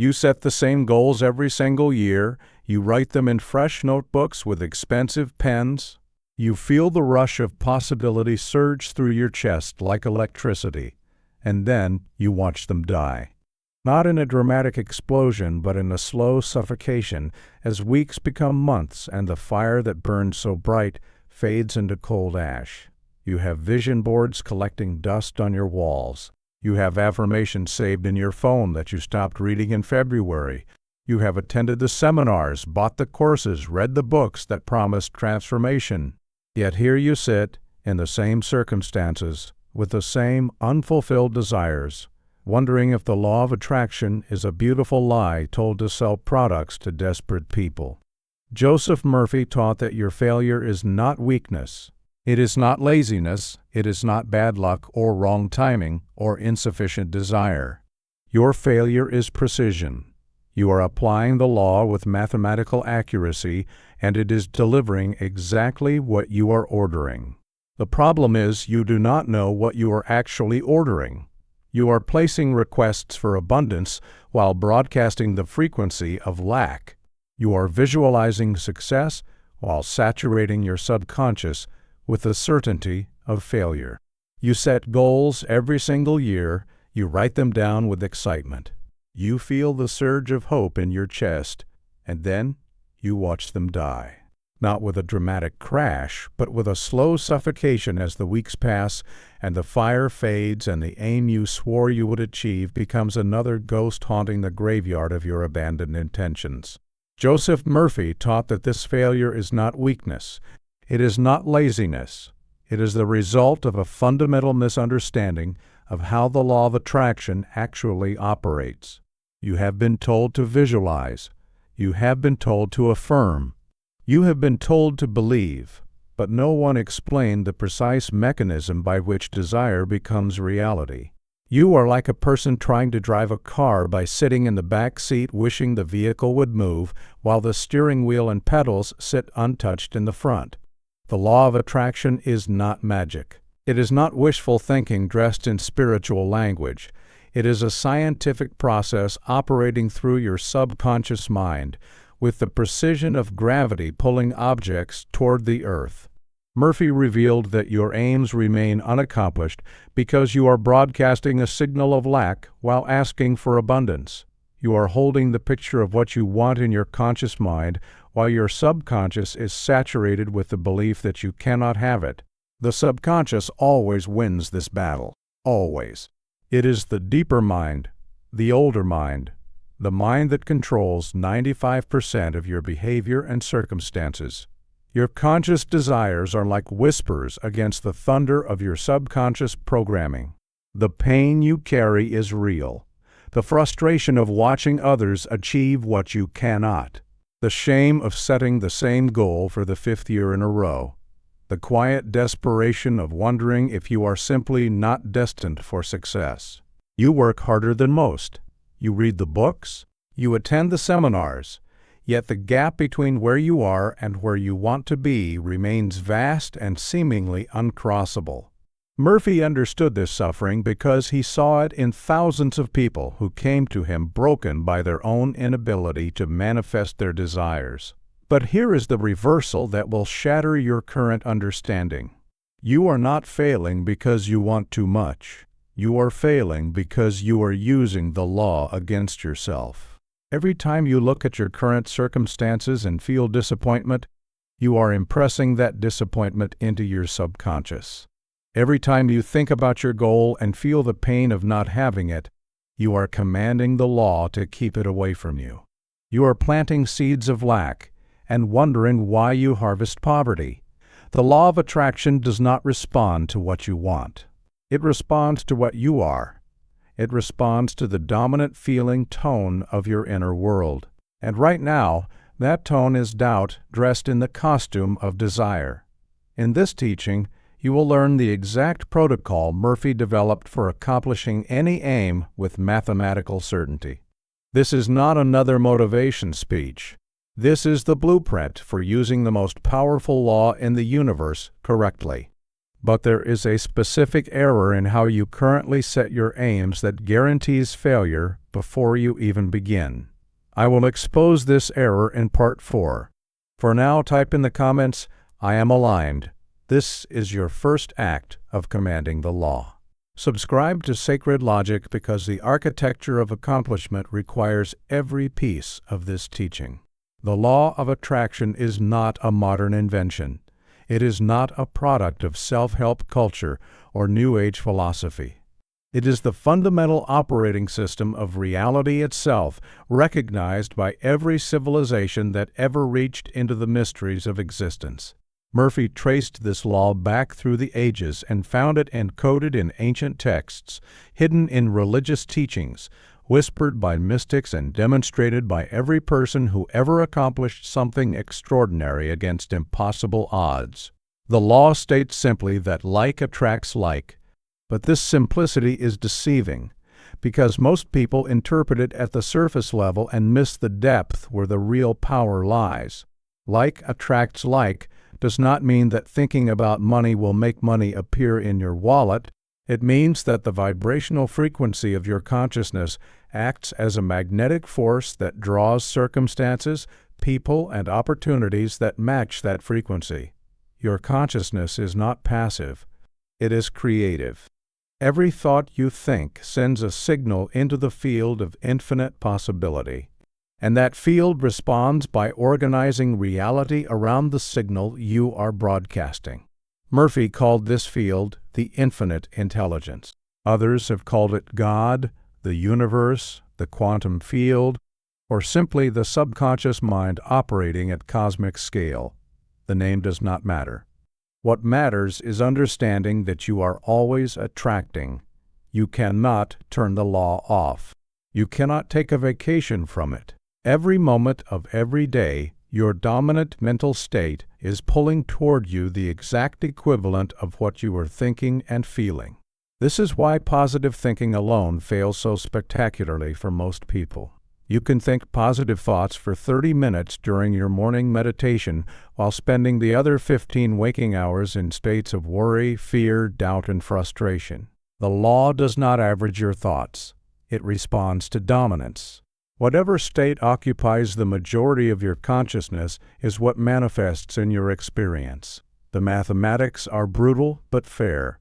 You set the same goals every single year. You write them in fresh notebooks with expensive pens. You feel the rush of possibility surge through your chest like electricity, and then you watch them die. Not in a dramatic explosion, but in a slow suffocation as weeks become months and the fire that burned so bright fades into cold ash. You have vision boards collecting dust on your walls. You have affirmations saved in your phone that you stopped reading in February. You have attended the seminars, bought the courses, read the books that promised transformation. Yet here you sit, in the same circumstances, with the same unfulfilled desires, wondering if the law of attraction is a beautiful lie told to sell products to desperate people. Joseph Murphy taught that your failure is not weakness. It is not laziness, it is not bad luck or wrong timing or insufficient desire. Your failure is precision. You are applying the law with mathematical accuracy, and it is delivering exactly what you are ordering. The problem is you do not know what you are actually ordering. You are placing requests for abundance while broadcasting the frequency of lack. You are visualizing success while saturating your subconscious with the certainty of failure. You set goals every single year. You write them down with excitement. You feel the surge of hope in your chest, and then you watch them die. Not with a dramatic crash, but with a slow suffocation as the weeks pass and the fire fades and the aim you swore you would achieve becomes another ghost haunting the graveyard of your abandoned intentions. Joseph Murphy taught that this failure is not weakness. It is not laziness. It is the result of a fundamental misunderstanding of how the law of attraction actually operates. You have been told to visualize. You have been told to affirm. You have been told to believe, but no one explained the precise mechanism by which desire becomes reality. You are like a person trying to drive a car by sitting in the back seat wishing the vehicle would move, while the steering wheel and pedals sit untouched in the front. The law of attraction is not magic. It is not wishful thinking dressed in spiritual language. It is a scientific process operating through your subconscious mind, with the precision of gravity pulling objects toward the earth. Murphy revealed that your aims remain unaccomplished because you are broadcasting a signal of lack while asking for abundance. You are holding the picture of what you want in your conscious mind while your subconscious is saturated with the belief that you cannot have it. The subconscious always wins this battle. Always. It is the deeper mind, the older mind, the mind that controls 95% of your behavior and circumstances. Your conscious desires are like whispers against the thunder of your subconscious programming. The pain you carry is real. The frustration of watching others achieve what you cannot. The shame of setting the same goal for the 5th year in a row. The quiet desperation of wondering if you are simply not destined for success. You work harder than most. You read the books. You attend the seminars. Yet the gap between where you are and where you want to be remains vast and seemingly uncrossable. Murphy understood this suffering because he saw it in thousands of people who came to him broken by their own inability to manifest their desires. But here is the reversal that will shatter your current understanding. You are not failing because you want too much. You are failing because you are using the law against yourself. Every time you look at your current circumstances and feel disappointment, you are impressing that disappointment into your subconscious. Every time you think about your goal and feel the pain of not having it, you are commanding the law to keep it away from you. You are planting seeds of lack and wondering why you harvest poverty. The law of attraction does not respond to what you want. It responds to what you are. It responds to the dominant feeling tone of your inner world. And right now, that tone is doubt dressed in the costume of desire. In this teaching, you will learn the exact protocol Murphy developed for accomplishing any aim with mathematical certainty. This is not another motivation speech. This is the blueprint for using the most powerful law in the universe correctly. But there is a specific error in how you currently set your aims that guarantees failure before you even begin. I will expose this error in Part 4. For now, type in the comments, "I am aligned." This is your first act of commanding the law. Subscribe to Sacred Logic because the architecture of accomplishment requires every piece of this teaching. The law of attraction is not a modern invention. It is not a product of self-help culture or New Age philosophy. It is the fundamental operating system of reality itself, recognized by every civilization that ever reached into the mysteries of existence. Murphy traced this law back through the ages and found it encoded in ancient texts, hidden in religious teachings, whispered by mystics and demonstrated by every person who ever accomplished something extraordinary against impossible odds. The law states simply that like attracts like, but this simplicity is deceiving, because most people interpret it at the surface level and miss the depth where the real power lies. Like attracts like does not mean that thinking about money will make money appear in your wallet. It means that the vibrational frequency of your consciousness acts as a magnetic force that draws circumstances, people, and opportunities that match that frequency. Your consciousness is not passive. It is creative. Every thought you think sends a signal into the field of infinite possibility, and that field responds by organizing reality around the signal you are broadcasting. Murphy called this field the infinite intelligence. Others have called it God, the universe, the quantum field, or simply the subconscious mind operating at cosmic scale. The name does not matter. What matters is understanding that you are always attracting. You cannot turn the law off. You cannot take a vacation from it. Every moment of every day, your dominant mental state is pulling toward you the exact equivalent of what you are thinking and feeling. This is why positive thinking alone fails so spectacularly for most people. You can think positive thoughts for 30 minutes during your morning meditation while spending the other 15 waking hours in states of worry, fear, doubt, and frustration. The law does not average your thoughts. It responds to dominance. Whatever state occupies the majority of your consciousness is what manifests in your experience. The mathematics are brutal but fair.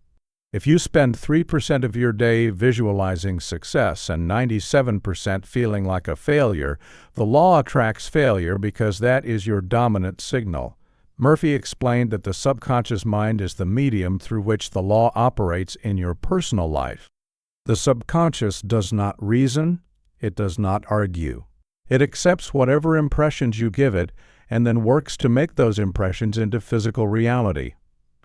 If you spend 3% of your day visualizing success and 97% feeling like a failure, the law attracts failure because that is your dominant signal. Murphy explained that the subconscious mind is the medium through which the law operates in your personal life. The subconscious does not reason, it does not argue. It accepts whatever impressions you give it and then works to make those impressions into physical reality.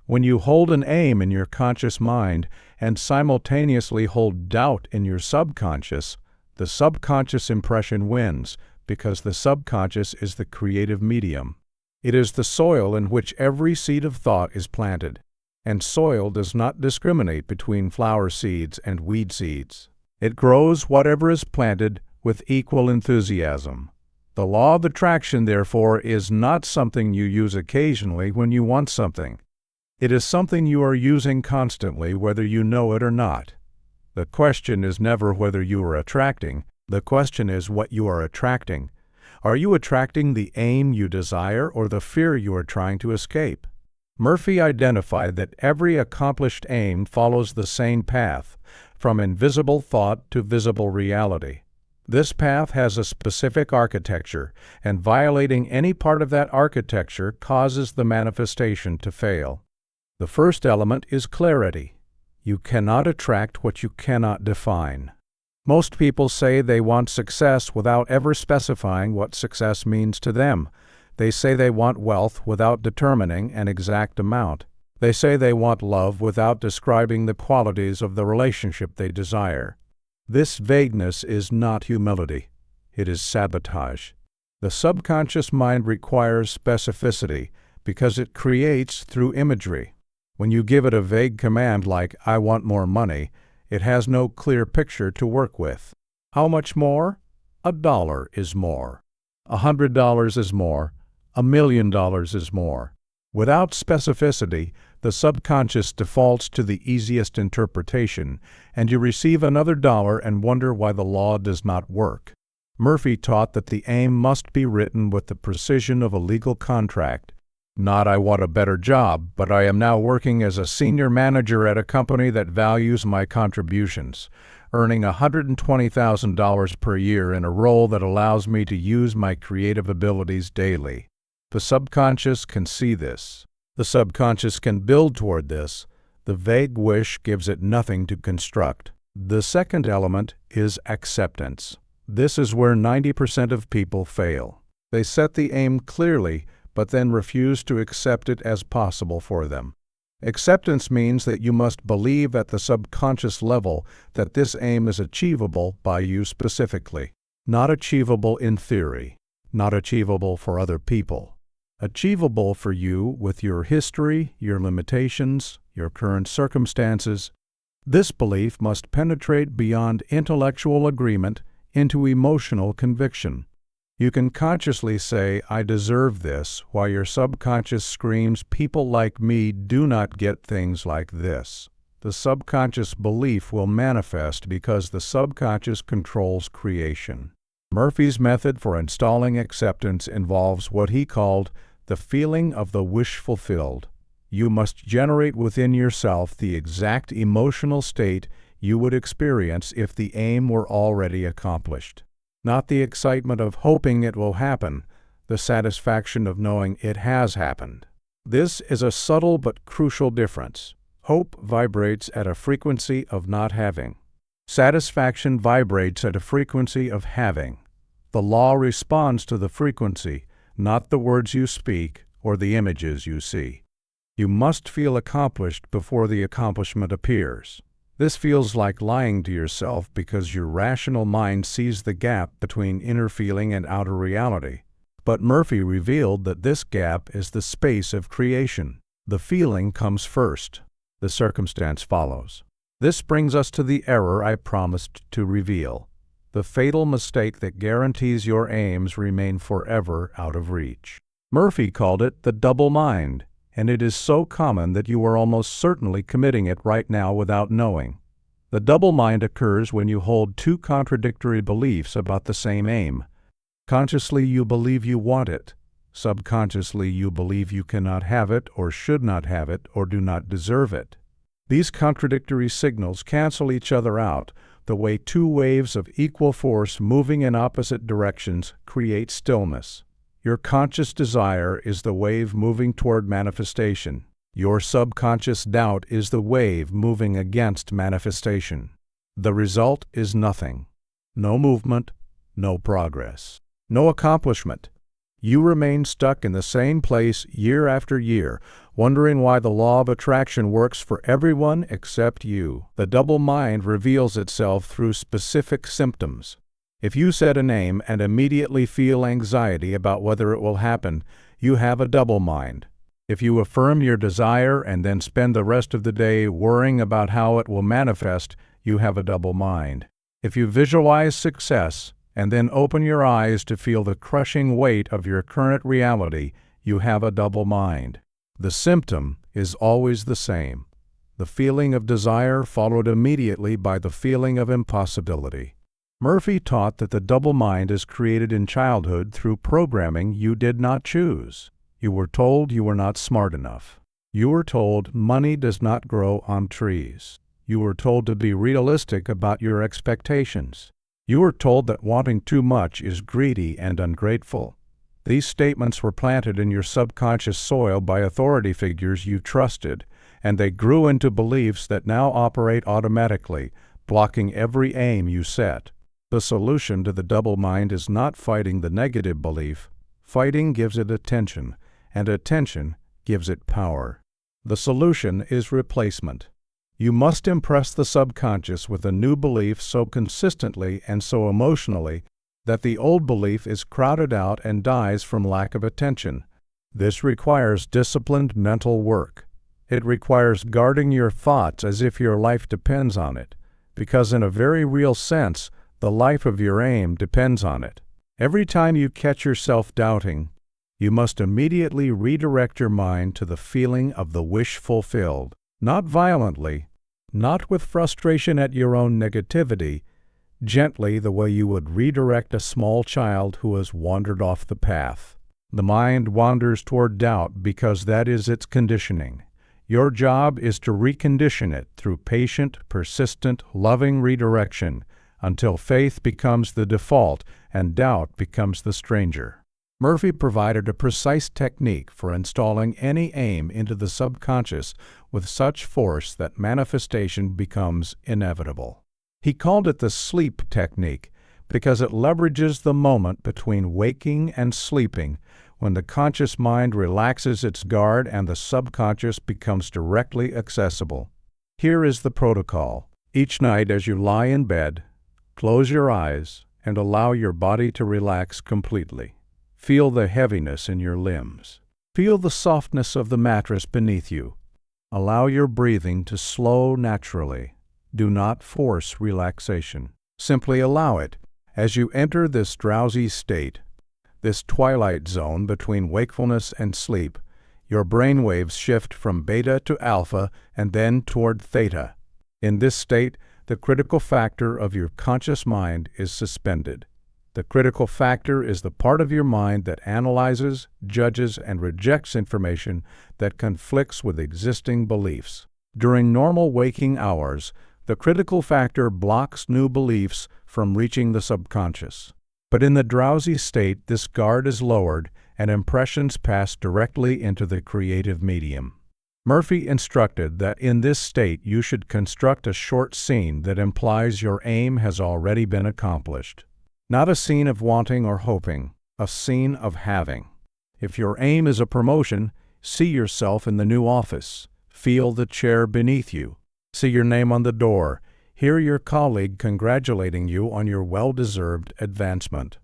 When you hold an aim in your conscious mind and simultaneously hold doubt in your subconscious, the subconscious impression wins because the subconscious is the creative medium. It is the soil in which every seed of thought is planted, and soil does not discriminate between flower seeds and weed seeds. It grows whatever is planted with equal enthusiasm. The law of attraction, therefore, is not something you use occasionally when you want something. It is something you are using constantly, whether you know it or not. The question is never whether you are attracting. The question is what you are attracting. Are you attracting the aim you desire or the fear you are trying to escape? Murphy identified that every accomplished aim follows the same path, from invisible thought to visible reality. This path has a specific architecture, and violating any part of that architecture causes the manifestation to fail. The first element is clarity. You cannot attract what you cannot define. Most people say they want success without ever specifying what success means to them. They say they want wealth without determining an exact amount. They say they want love without describing the qualities of the relationship they desire. This vagueness is not humility. It is sabotage. The subconscious mind requires specificity because it creates through imagery. When you give it a vague command like, "I want more money," it has no clear picture to work with. How much more? $1 is more. $100 is more. $1,000,000 is more. Without specificity, The subconscious defaults to the easiest interpretation, and you receive another dollar and wonder why the law does not work. Murphy taught that the aim must be written with the precision of a legal contract. Not "I want a better job, but I am now working as a senior manager at a company that values my contributions, earning $120,000 per year in a role that allows me to use my creative abilities daily." The subconscious can see this. The subconscious can build toward this. The vague wish gives it nothing to construct. The second element is acceptance. This is where 90% of people fail. They set the aim clearly, but then refuse to accept it as possible for them. Acceptance means that you must believe at the subconscious level that this aim is achievable by you specifically. Not achievable in theory. Not achievable for other people. Achievable for you with your history, your limitations, your current circumstances. This belief must penetrate beyond intellectual agreement into emotional conviction. You can consciously say, "I deserve this," while your subconscious screams, "People like me do not get things like this." The subconscious belief will manifest because the subconscious controls creation. Murphy's method for installing acceptance involves what he called the feeling of the wish fulfilled. You must generate within yourself the exact emotional state you would experience if the aim were already accomplished. Not the excitement of hoping it will happen, the satisfaction of knowing it has happened. This is a subtle but crucial difference. Hope vibrates at a frequency of not having. Satisfaction vibrates at a frequency of having. The law responds to the frequency, not the words you speak or the images you see. You must feel accomplished before the accomplishment appears. This feels like lying to yourself because your rational mind sees the gap between inner feeling and outer reality. But Murphy revealed that this gap is the space of creation. The feeling comes first. The circumstance follows. This brings us to the error I promised to reveal, the fatal mistake that guarantees your aims remain forever out of reach. Murphy called it the double mind, and it is so common that you are almost certainly committing it right now without knowing. The double mind occurs when you hold two contradictory beliefs about the same aim. Consciously you believe you want it. Subconsciously you believe you cannot have it or should not have it or do not deserve it. These contradictory signals cancel each other out, the way two waves of equal force moving in opposite directions create stillness. Your conscious desire is the wave moving toward manifestation. Your subconscious doubt is the wave moving against manifestation. The result is nothing. No movement, no progress, no accomplishment. You remain stuck in the same place year after year, wondering why the law of attraction works for everyone except you. The double mind reveals itself through specific symptoms. If you set an aim and immediately feel anxiety about whether it will happen, you have a double mind. If you affirm your desire and then spend the rest of the day worrying about how it will manifest, you have a double mind. If you visualize success and then open your eyes to feel the crushing weight of your current reality, you have a double mind. The symptom is always the same. The feeling of desire followed immediately by the feeling of impossibility. Murphy taught that the double mind is created in childhood through programming you did not choose. You were told you were not smart enough. You were told money does not grow on trees. You were told to be realistic about your expectations. You were told that wanting too much is greedy and ungrateful. These statements were planted in your subconscious soil by authority figures you trusted, and they grew into beliefs that now operate automatically, blocking every aim you set. The solution to the double mind is not fighting the negative belief. Fighting gives it attention, and attention gives it power. The solution is replacement. You must impress the subconscious with a new belief so consistently and so emotionally that the old belief is crowded out and dies from lack of attention. This requires disciplined mental work. It requires guarding your thoughts as if your life depends on it, because in a very real sense, the life of your aim depends on it. Every time you catch yourself doubting, You must immediately redirect your mind to the feeling of the wish fulfilled, not violently, not with frustration at your own negativity, gently the way you would redirect a small child who has wandered off the path. The mind wanders toward doubt because that is its conditioning. Your job is to recondition it through patient, persistent, loving redirection until faith becomes the default and doubt becomes the stranger. Murphy provided a precise technique for installing any aim into the subconscious with such force that manifestation becomes inevitable. He called it the sleep technique because it leverages the moment between waking and sleeping when the conscious mind relaxes its guard and the subconscious becomes directly accessible. Here is the protocol. Each night as you lie in bed, close your eyes and allow your body to relax completely. Feel the heaviness in your limbs. Feel the softness of the mattress beneath you. Allow your breathing to slow naturally. Do not force relaxation. Simply allow it. As you enter this drowsy state, this twilight zone between wakefulness and sleep, your brainwaves shift from beta to alpha and then toward theta. In this state, the critical factor of your conscious mind is suspended. The critical factor is the part of your mind that analyzes, judges, and rejects information that conflicts with existing beliefs. During normal waking hours, the critical factor blocks new beliefs from reaching the subconscious. But in the drowsy state, this guard is lowered and impressions pass directly into the creative medium. Murphy instructed that in this state you should construct a short scene that implies your aim has already been accomplished. Not a scene of wanting or hoping, a scene of having. If your aim is a promotion, see yourself in the new office. Feel the chair beneath you. See your name on the door. Hear your colleague congratulating you on your well-deserved advancement.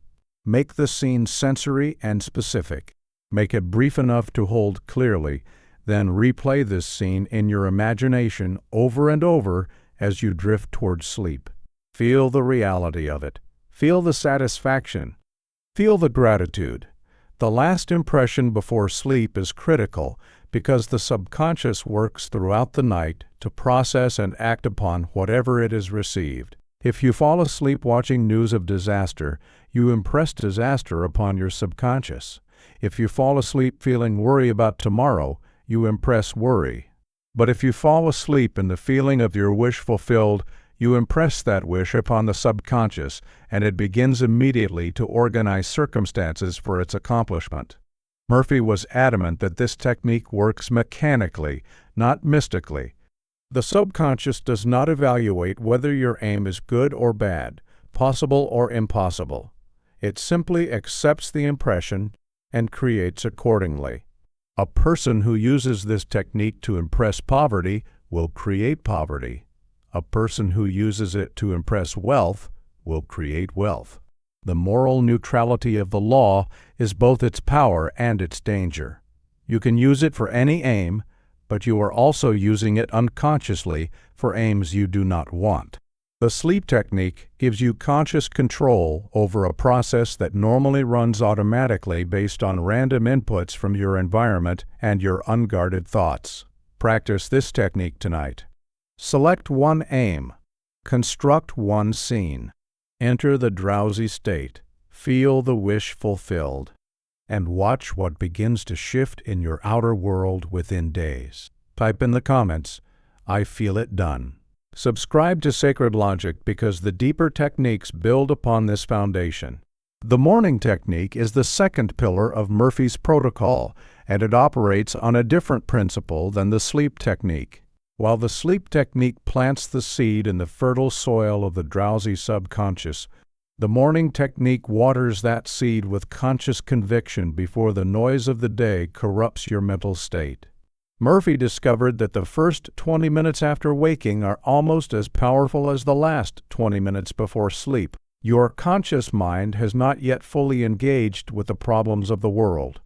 Make the scene sensory and specific. Make it brief enough to hold clearly. Then replay this scene in your imagination over and over as you drift toward sleep. Feel the reality of it. Feel the satisfaction. Feel the gratitude. The last impression before sleep is critical because the subconscious works throughout the night to process and act upon whatever it has received. If you fall asleep watching news of disaster, you impress disaster upon your subconscious. If you fall asleep feeling worry about tomorrow, you impress worry. But if you fall asleep in the feeling of your wish fulfilled, you impress that wish upon the subconscious, and it begins immediately to organize circumstances for its accomplishment. Murphy was adamant that this technique works mechanically, not mystically. The subconscious does not evaluate whether your aim is good or bad, possible or impossible. It simply accepts the impression and creates accordingly. A person who uses this technique to impress poverty will create poverty. A person who uses it to impress wealth will create wealth. The moral neutrality of the law is both its power and its danger. You can use it for any aim, but you are also using it unconsciously for aims you do not want. The sleep technique gives you conscious control over a process that normally runs automatically based on random inputs from your environment and your unguarded thoughts. Practice this technique tonight. Select one aim. Construct one scene. Enter the drowsy state. Feel the wish fulfilled. And watch what begins to shift in your outer world within days. Type in the comments, "I feel it done." Subscribe to Sacred Logic because the deeper techniques build upon this foundation. The morning technique is the second pillar of Murphy's protocol, and it operates on a different principle than the sleep technique. While the sleep technique plants the seed in the fertile soil of the drowsy subconscious, the morning technique waters that seed with conscious conviction before the noise of the day corrupts your mental state. Murphy discovered that the first 20 minutes after waking are almost as powerful as the last 20 minutes before sleep. Your conscious mind has not yet fully engaged with the problems of the world.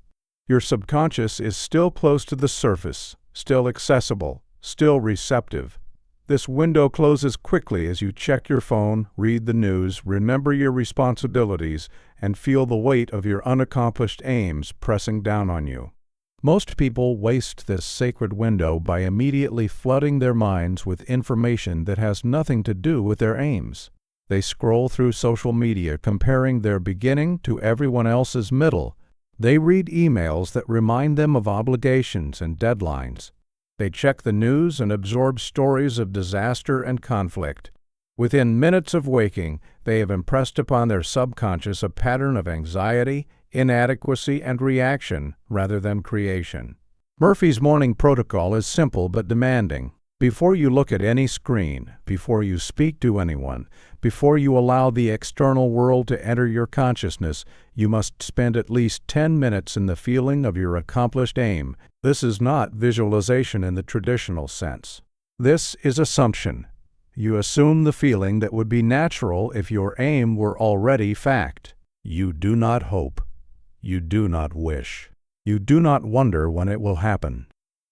Your subconscious is still close to the surface, still accessible, still receptive. This window closes quickly as you check your phone, read the news, remember your responsibilities, and feel the weight of your unaccomplished aims pressing down on you. Most people waste this sacred window by immediately flooding their minds with information that has nothing to do with their aims. They scroll through social media comparing their beginning to everyone else's middle. They read emails that remind them of obligations and deadlines. They check the news and absorb stories of disaster and conflict. Within minutes of waking, they have impressed upon their subconscious a pattern of anxiety, inadequacy, and reaction rather than creation. Murphy's morning protocol is simple but demanding. Before you look at any screen, before you speak to anyone, before you allow the external world to enter your consciousness, you must spend at least 10 minutes in the feeling of your accomplished aim. This is not visualization in the traditional sense. This is assumption. You assume the feeling that would be natural if your aim were already fact. You do not hope. You do not wish. You do not wonder when it will happen.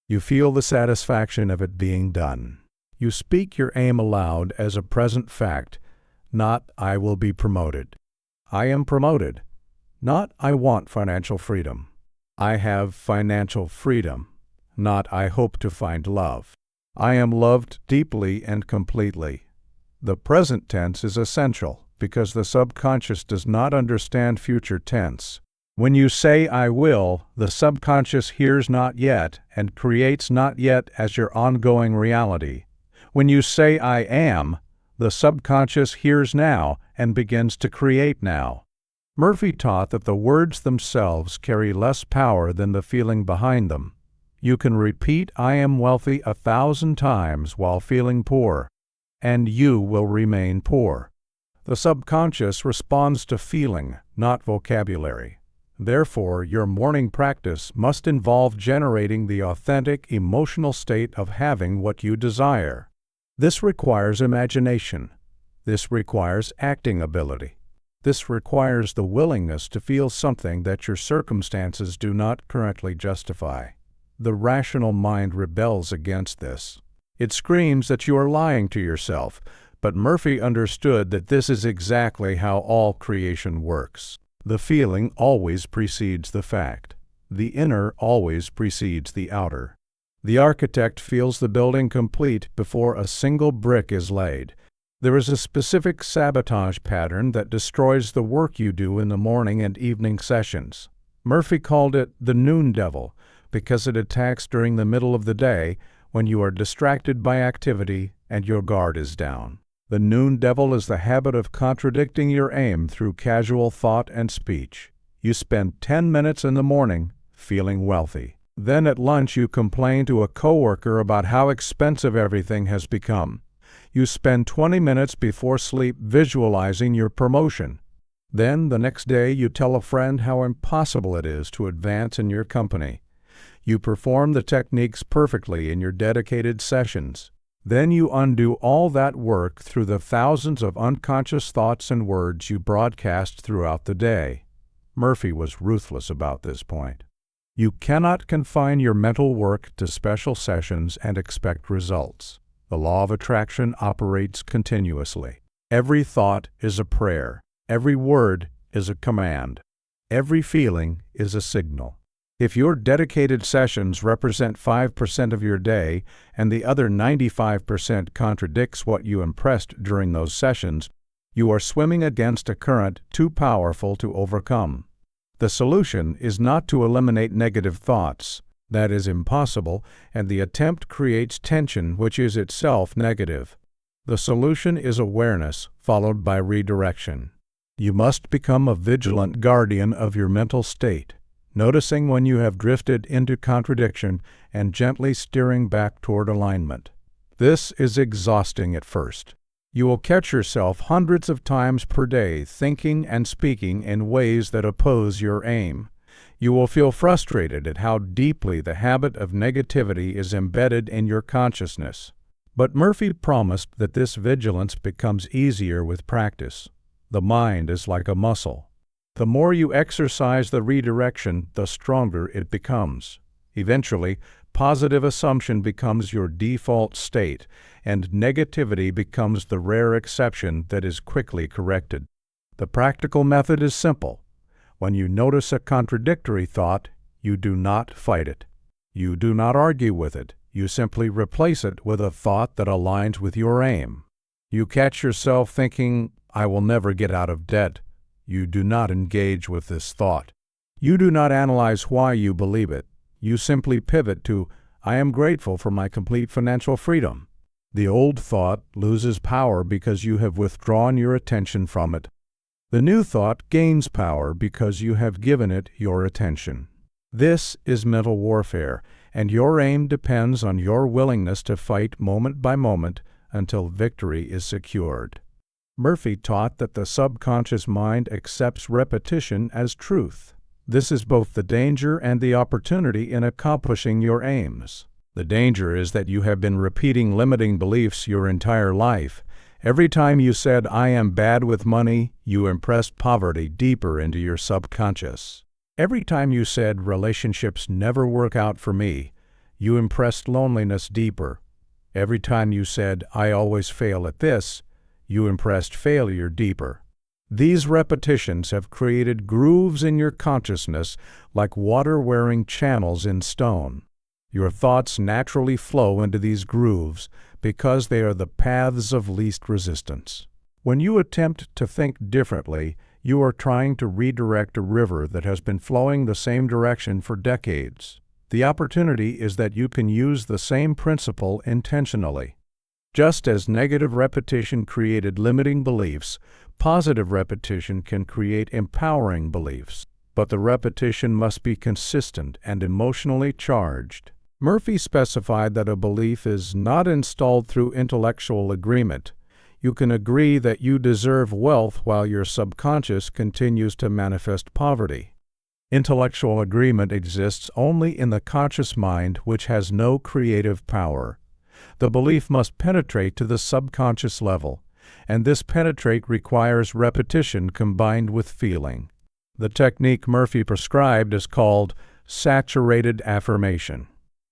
You feel the satisfaction of it being done. You speak your aim aloud as a present fact, not "I will be promoted." I am promoted, not "I want financial freedom." I have financial freedom, not "I hope to find love." I am loved deeply and completely. The present tense is essential because the subconscious does not understand future tense. When you say "I will," the subconscious hears "not yet" and creates "not yet" as your ongoing reality. When you say "I am," the subconscious hears "now" and begins to create "now." Murphy taught that the words themselves carry less power than the feeling behind them. You can repeat "I am wealthy" 1,000 times while feeling poor, and you will remain poor. The subconscious responds to feeling, not vocabulary. Therefore, your morning practice must involve generating the authentic emotional state of having what you desire. This requires imagination. This requires acting ability. This requires the willingness to feel something that your circumstances do not currently justify. The rational mind rebels against this. It screams that you are lying to yourself, but Murphy understood that this is exactly how all creation works. The feeling always precedes the fact. The inner always precedes the outer. The architect feels the building complete before a single brick is laid. There is a specific sabotage pattern that destroys the work you do in the morning and evening sessions. Murphy called it the noon devil because it attacks during the middle of the day when you are distracted by activity and your guard is down. The noon devil is the habit of contradicting your aim through casual thought and speech. You spend 10 minutes in the morning feeling wealthy. Then at lunch you complain to a coworker about how expensive everything has become. You spend 20 minutes before sleep visualizing your promotion. Then the next day you tell a friend how impossible it is to advance in your company. You perform the techniques perfectly in your dedicated sessions. Then you undo all that work through the thousands of unconscious thoughts and words you broadcast throughout the day. Murphy was ruthless about this point. You cannot confine your mental work to special sessions and expect results. The law of attraction operates continuously. Every thought is a prayer. Every word is a command. Every feeling is a signal. If your dedicated sessions represent 5% of your day and the other 95% contradicts what you impressed during those sessions, you are swimming against a current too powerful to overcome. The solution is not to eliminate negative thoughts. That is impossible, and the attempt creates tension, which is itself negative. The solution is awareness, followed by redirection. You must become a vigilant guardian of your mental state, noticing when you have drifted into contradiction and gently steering back toward alignment. This is exhausting at first. You will catch yourself hundreds of times per day thinking and speaking in ways that oppose your aim. You will feel frustrated at how deeply the habit of negativity is embedded in your consciousness. But Murphy promised that this vigilance becomes easier with practice. The mind is like a muscle. The more you exercise the redirection, the stronger it becomes. Eventually, positive assumption becomes your default state, and negativity becomes the rare exception that is quickly corrected. The practical method is simple. When you notice a contradictory thought, you do not fight it. You do not argue with it. You simply replace it with a thought that aligns with your aim. You catch yourself thinking, "I will never get out of debt." You do not engage with this thought. You do not analyze why you believe it. You simply pivot to, "I am grateful for my complete financial freedom." The old thought loses power because you have withdrawn your attention from it. The new thought gains power because you have given it your attention. This is mental warfare, and your aim depends on your willingness to fight moment by moment until victory is secured. Murphy taught that the subconscious mind accepts repetition as truth. This is both the danger and the opportunity in accomplishing your aims. The danger is that you have been repeating limiting beliefs your entire life. Every time you said, "I am bad with money," you impressed poverty deeper into your subconscious. Every time you said, "Relationships never work out for me," you impressed loneliness deeper. Every time you said, "I always fail at this," you impressed failure deeper. These repetitions have created grooves in your consciousness like water-wearing channels in stone. Your thoughts naturally flow into these grooves because they are the paths of least resistance. When you attempt to think differently, you are trying to redirect a river that has been flowing the same direction for decades. The opportunity is that you can use the same principle intentionally. Just as negative repetition created limiting beliefs, positive repetition can create empowering beliefs. But the repetition must be consistent and emotionally charged. Murphy specified that a belief is not installed through intellectual agreement. You can agree that you deserve wealth while your subconscious continues to manifest poverty. Intellectual agreement exists only in the conscious mind, which has no creative power. The belief must penetrate to the subconscious level, and this penetrate requires repetition combined with feeling. The technique Murphy prescribed is called saturated affirmation.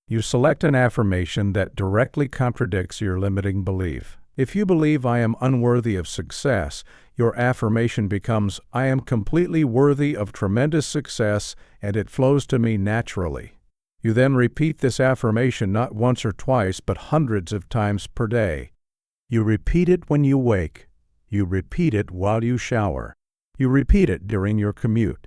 You select an affirmation that directly contradicts your limiting belief. If you believe, "I am unworthy of success," your affirmation becomes, "I am completely worthy of tremendous success, and it flows to me naturally." You then repeat this affirmation not once or twice, but hundreds of times per day. You repeat it when you wake. You repeat it while you shower. You repeat it during your commute.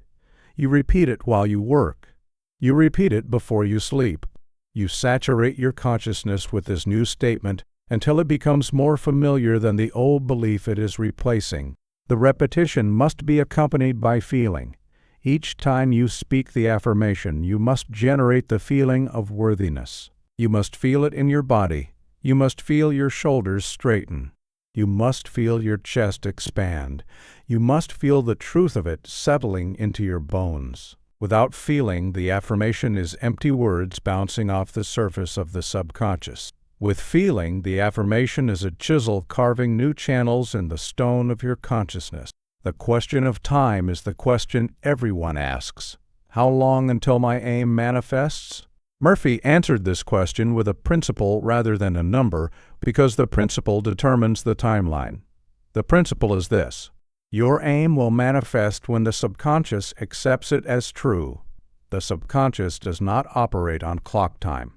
You repeat it while you work. You repeat it before you sleep. You saturate your consciousness with this new statement until it becomes more familiar than the old belief it is replacing. The repetition must be accompanied by feeling. Each time you speak the affirmation, you must generate the feeling of worthiness. You must feel it in your body. You must feel your shoulders straighten. You must feel your chest expand. You must feel the truth of it settling into your bones. Without feeling, the affirmation is empty words bouncing off the surface of the subconscious. With feeling, the affirmation is a chisel carving new channels in the stone of your consciousness. The question of time is the question everyone asks. How long until my aim manifests? Murphy answered this question with a principle rather than a number because the principle determines the timeline. The principle is this: your aim will manifest when the subconscious accepts it as true. The subconscious does not operate on clock time.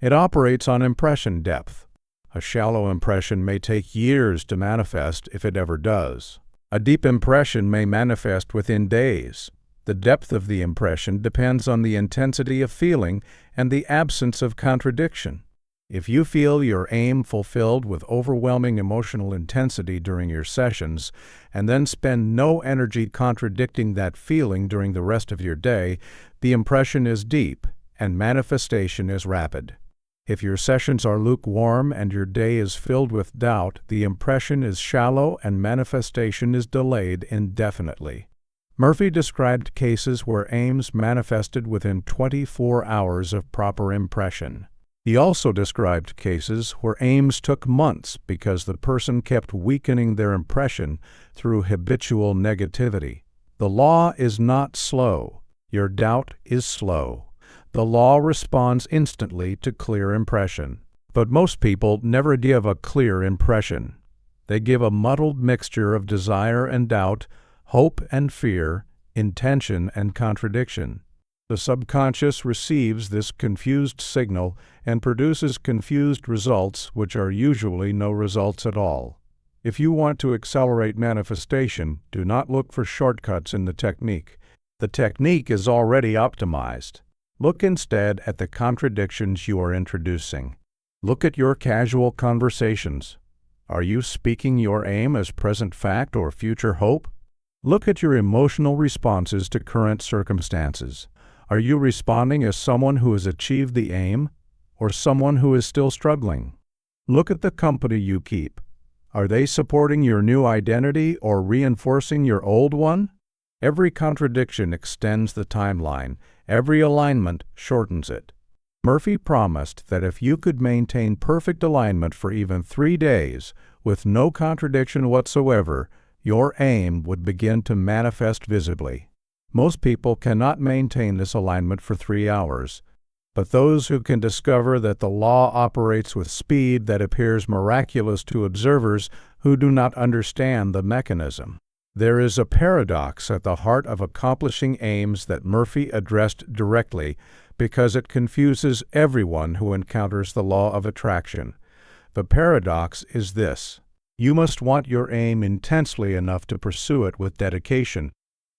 It operates on impression depth. A shallow impression may take years to manifest if it ever does. A deep impression may manifest within days. The depth of the impression depends on the intensity of feeling and the absence of contradiction. If you feel your aim fulfilled with overwhelming emotional intensity during your sessions, and then spend no energy contradicting that feeling during the rest of your day, the impression is deep and manifestation is rapid. If your sessions are lukewarm and your day is filled with doubt, the impression is shallow and manifestation is delayed indefinitely. Murphy described cases where aims manifested within 24 hours of proper impression. He also described cases where aims took months because the person kept weakening their impression through habitual negativity. The law is not slow. Your doubt is slow. The law responds instantly to clear impression. But most people never give a clear impression. They give a muddled mixture of desire and doubt, hope and fear, intention and contradiction. The subconscious receives this confused signal and produces confused results, which are usually no results at all. If you want to accelerate manifestation, do not look for shortcuts in the technique. The technique is already optimized. Look instead at the contradictions you are introducing. Look at your casual conversations. Are you speaking your aim as present fact or future hope? Look at your emotional responses to current circumstances. Are you responding as someone who has achieved the aim or someone who is still struggling? Look at the company you keep. Are they supporting your new identity or reinforcing your old one? Every contradiction extends the timeline. Every alignment shortens it. Murphy promised that if you could maintain perfect alignment for even 3 days with no contradiction whatsoever, your aim would begin to manifest visibly. Most people cannot maintain this alignment for 3 hours, but those who can discover that the law operates with speed that appears miraculous to observers who do not understand the mechanism. There is a paradox at the heart of accomplishing aims that Murphy addressed directly because it confuses everyone who encounters the law of attraction. The paradox is this: you must want your aim intensely enough to pursue it with dedication,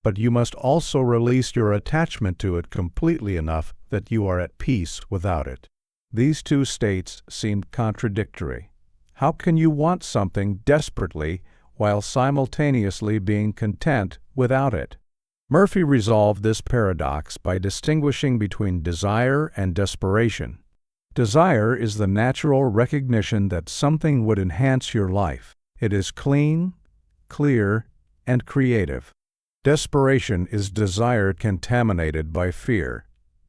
but you must also release your attachment to it completely enough that you are at peace without it. These two states seem contradictory. How can you want something desperately while simultaneously being content without it? Murphy resolved this paradox by distinguishing between desire and desperation. Desire is the natural recognition that something would enhance your life. It is clean, clear, and creative. Desperation is desire contaminated by fear.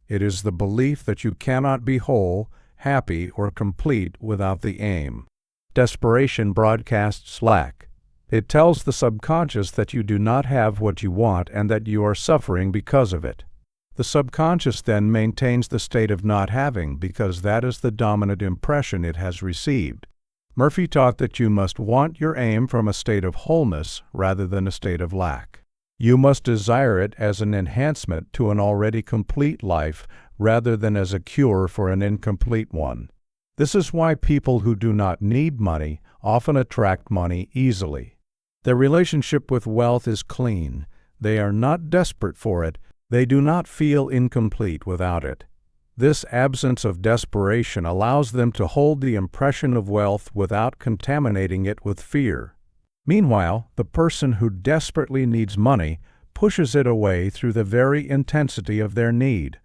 It is the belief that you cannot be whole, happy, or complete without the aim. Desperation broadcasts lack. It tells the subconscious that you do not have what you want and that you are suffering because of it. The subconscious then maintains the state of not having because that is the dominant impression it has received. Murphy taught that you must want your aim from a state of wholeness rather than a state of lack. You must desire it as an enhancement to an already complete life rather than as a cure for an incomplete one. This is why people who do not need money often attract money easily. Their relationship with wealth is clean. They are not desperate for it. They do not feel incomplete without it. This absence of desperation allows them to hold the impression of wealth without contaminating it with fear. Meanwhile, the person who desperately needs money pushes it away through the very intensity of their need.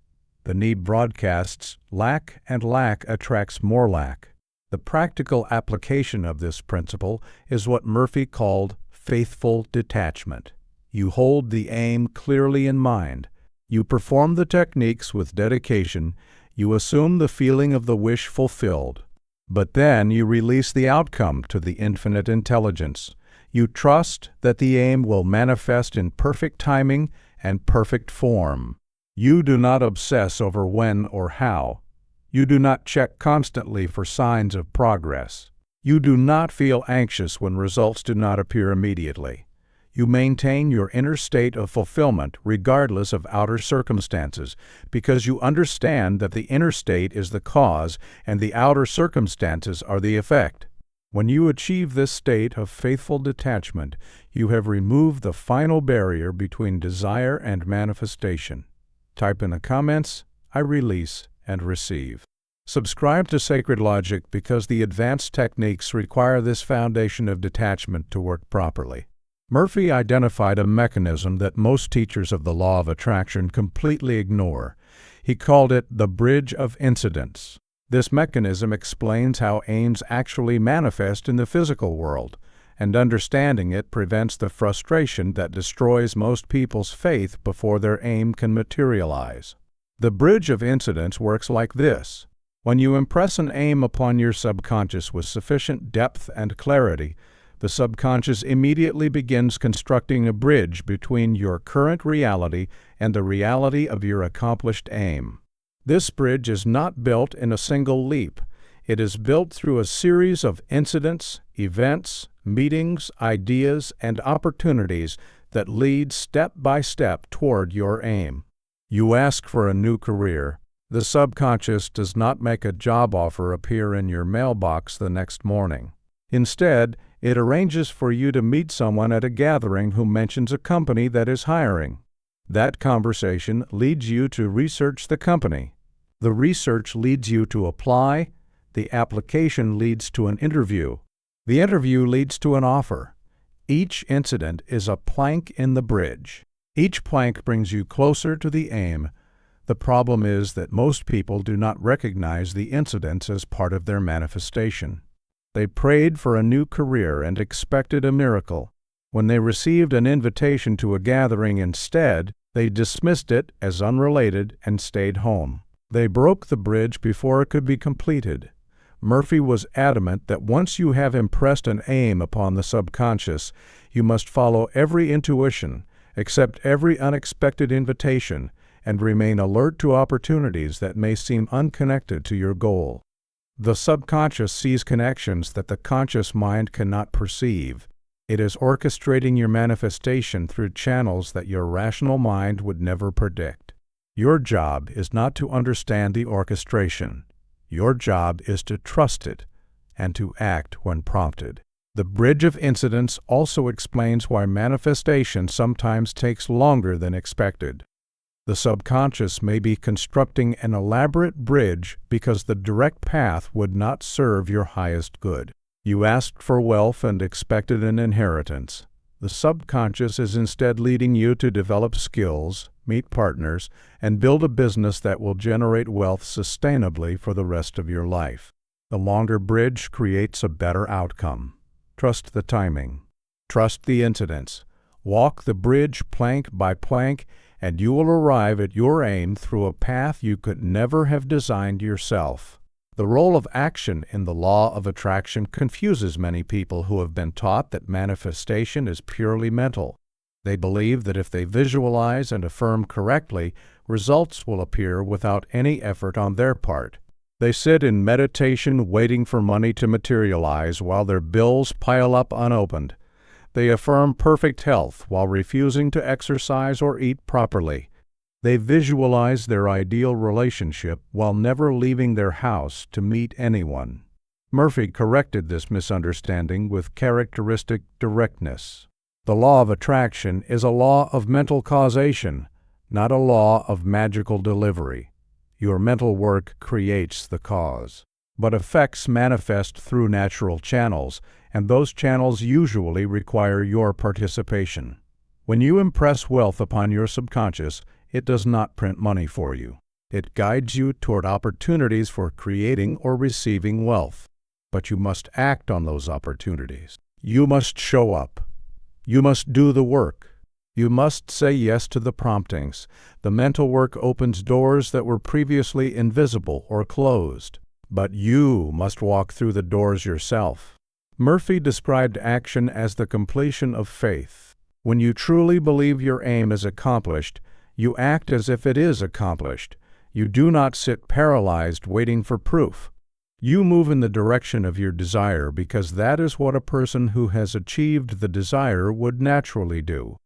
The need broadcasts lack, and lack attracts more lack. The practical application of this principle is what Murphy called faithful detachment. You hold the aim clearly in mind. You perform the techniques with dedication. You assume the feeling of the wish fulfilled. But then you release the outcome to the infinite intelligence. You trust that the aim will manifest in perfect timing and perfect form. You do not obsess over when or how. You do not check constantly for signs of progress. You do not feel anxious when results do not appear immediately. You maintain your inner state of fulfillment regardless of outer circumstances, because you understand that the inner state is the cause and the outer circumstances are the effect. When you achieve this state of faithful detachment, you have removed the final barrier between desire and manifestation. Type in the comments, "I release and receive." Subscribe to Sacred Logic because the advanced techniques require this foundation of detachment to work properly. Murphy identified a mechanism that most teachers of the law of attraction completely ignore. He called it the bridge of incidence. This mechanism explains how aims actually manifest in the physical world, and understanding it prevents the frustration that destroys most people's faith before their aim can materialize. The bridge of incidence works like this. When you impress an aim upon your subconscious with sufficient depth and clarity, the subconscious immediately begins constructing a bridge between your current reality and the reality of your accomplished aim. This bridge is not built in a single leap. It is built through a series of incidents, events, meetings, ideas, and opportunities that lead step by step toward your aim. You ask for a new career. The subconscious does not make a job offer appear in your mailbox the next morning. Instead, it arranges for you to meet someone at a gathering who mentions a company that is hiring. That conversation leads you to research the company. The research leads you to apply. The application leads to an interview. The interview leads to an offer. Each incident is a plank in the bridge. Each plank brings you closer to the aim. The problem is that most people do not recognize the incidents as part of their manifestation. They prayed for a new career and expected a miracle. When they received an invitation to a gathering instead, they dismissed it as unrelated and stayed home. They broke the bridge before it could be completed. Murphy was adamant that once you have impressed an aim upon the subconscious, you must follow every intuition, accept every unexpected invitation, and remain alert to opportunities that may seem unconnected to your goal. The subconscious sees connections that the conscious mind cannot perceive. It is orchestrating your manifestation through channels that your rational mind would never predict. Your job is not to understand the orchestration. Your job is to trust it and to act when prompted. The bridge of incidents also explains why manifestation sometimes takes longer than expected. The subconscious may be constructing an elaborate bridge because the direct path would not serve your highest good. You asked for wealth and expected an inheritance. The subconscious is instead leading you to develop skills, meet partners, and build a business that will generate wealth sustainably for the rest of your life. The longer bridge creates a better outcome. Trust the timing. Trust the incidents. Walk the bridge plank by plank, and you will arrive at your aim through a path you could never have designed yourself. The role of action in the law of attraction confuses many people who have been taught that manifestation is purely mental. They believe that if they visualize and affirm correctly, results will appear without any effort on their part. They sit in meditation waiting for money to materialize while their bills pile up unopened. They affirm perfect health while refusing to exercise or eat properly. They visualize their ideal relationship while never leaving their house to meet anyone. Murphy corrected this misunderstanding with characteristic directness. The law of attraction is a law of mental causation, not a law of magical delivery. Your mental work creates the cause. But effects manifest through natural channels, and those channels usually require your participation. When you impress wealth upon your subconscious, it does not print money for you. It guides you toward opportunities for creating or receiving wealth. But you must act on those opportunities. You must show up. You must do the work. You must say yes to the promptings. The mental work opens doors that were previously invisible or closed. But you must walk through the doors yourself. Murphy described action as the completion of faith. When you truly believe your aim is accomplished, you act as if it is accomplished. You do not sit paralyzed waiting for proof. You move in the direction of your desire because that is what a person who has achieved the desire would naturally do.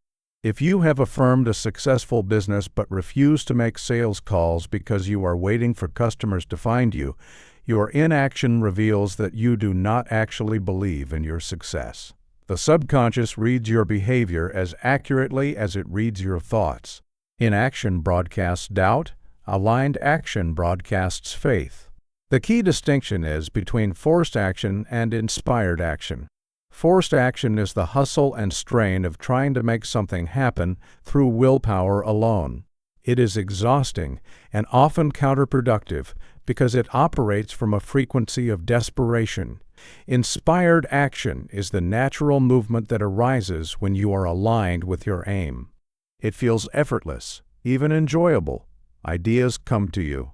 If you have affirmed a successful business but refuse to make sales calls because you are waiting for customers to find you, your inaction reveals that you do not actually believe in your success. The subconscious reads your behavior as accurately as it reads your thoughts. Inaction broadcasts doubt. Aligned action broadcasts faith. The key distinction is between forced action and inspired action. Forced action is the hustle and strain of trying to make something happen through willpower alone. It is exhausting and often counterproductive because it operates from a frequency of desperation. Inspired action is the natural movement that arises when you are aligned with your aim. It feels effortless, even enjoyable. Ideas come to you.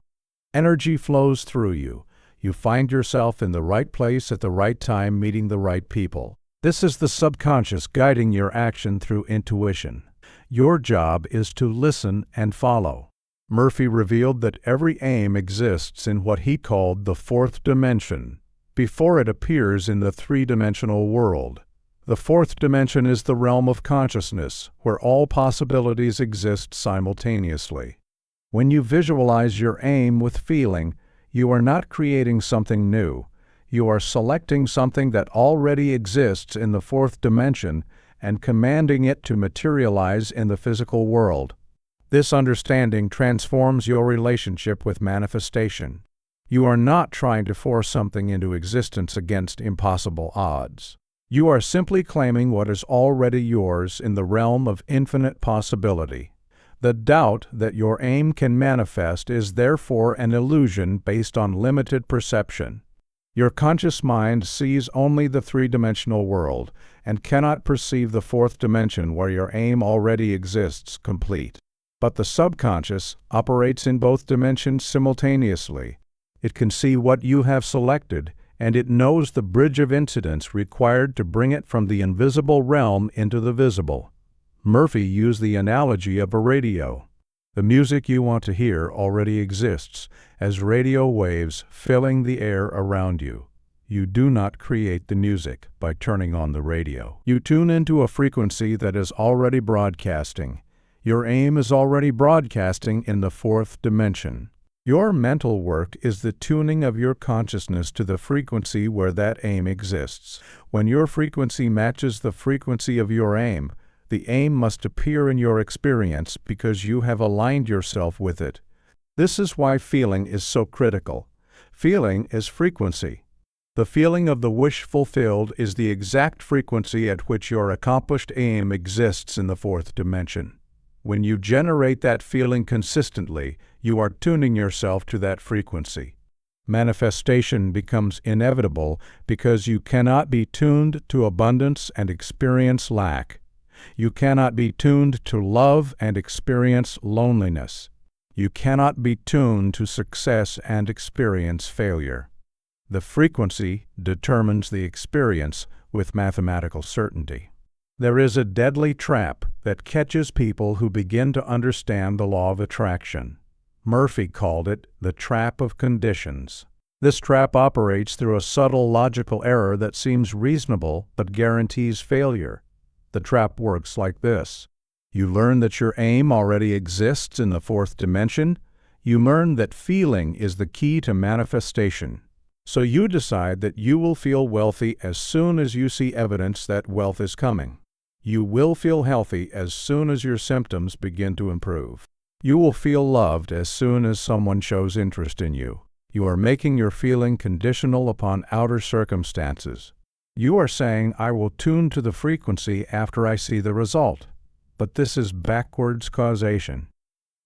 Energy flows through you. You find yourself in the right place at the right time, meeting the right people. This is the subconscious guiding your action through intuition. Your job is to listen and follow. Murphy revealed that every aim exists in what he called the fourth dimension, before it appears in the three-dimensional world. The fourth dimension is the realm of consciousness, where all possibilities exist simultaneously. When you visualize your aim with feeling, you are not creating something new. You are selecting something that already exists in the fourth dimension and commanding it to materialize in the physical world. This understanding transforms your relationship with manifestation. You are not trying to force something into existence against impossible odds. You are simply claiming what is already yours in the realm of infinite possibility. The doubt that your aim can manifest is therefore an illusion based on limited perception. Your conscious mind sees only the three-dimensional world and cannot perceive the fourth dimension where your aim already exists complete. But the subconscious operates in both dimensions simultaneously. It can see what you have selected, and it knows the bridge of incidents required to bring it from the invisible realm into the visible. Murphy used the analogy of a radio. The music you want to hear already exists as radio waves filling the air around you. You do not create the music by turning on the radio. You tune into a frequency that is already broadcasting. Your aim is already broadcasting in the fourth dimension. Your mental work is the tuning of your consciousness to the frequency where that aim exists. When your frequency matches the frequency of your aim, the aim must appear in your experience because you have aligned yourself with it. This is why feeling is so critical. Feeling is frequency. The feeling of the wish fulfilled is the exact frequency at which your accomplished aim exists in the fourth dimension. When you generate that feeling consistently, you are tuning yourself to that frequency. Manifestation becomes inevitable because you cannot be tuned to abundance and experience lack. You cannot be tuned to love and experience loneliness. You cannot be tuned to success and experience failure. The frequency determines the experience with mathematical certainty. There is a deadly trap that catches people who begin to understand the law of attraction. Murphy called it the trap of conditions. This trap operates through a subtle logical error that seems reasonable but guarantees failure. The trap works like this. You learn that your aim already exists in the fourth dimension. You learn that feeling is the key to manifestation. So you decide that you will feel wealthy as soon as you see evidence that wealth is coming. You will feel healthy as soon as your symptoms begin to improve. You will feel loved as soon as someone shows interest in you. You are making your feeling conditional upon outer circumstances. You are saying, I will tune to the frequency after I see the result. But this is backwards causation.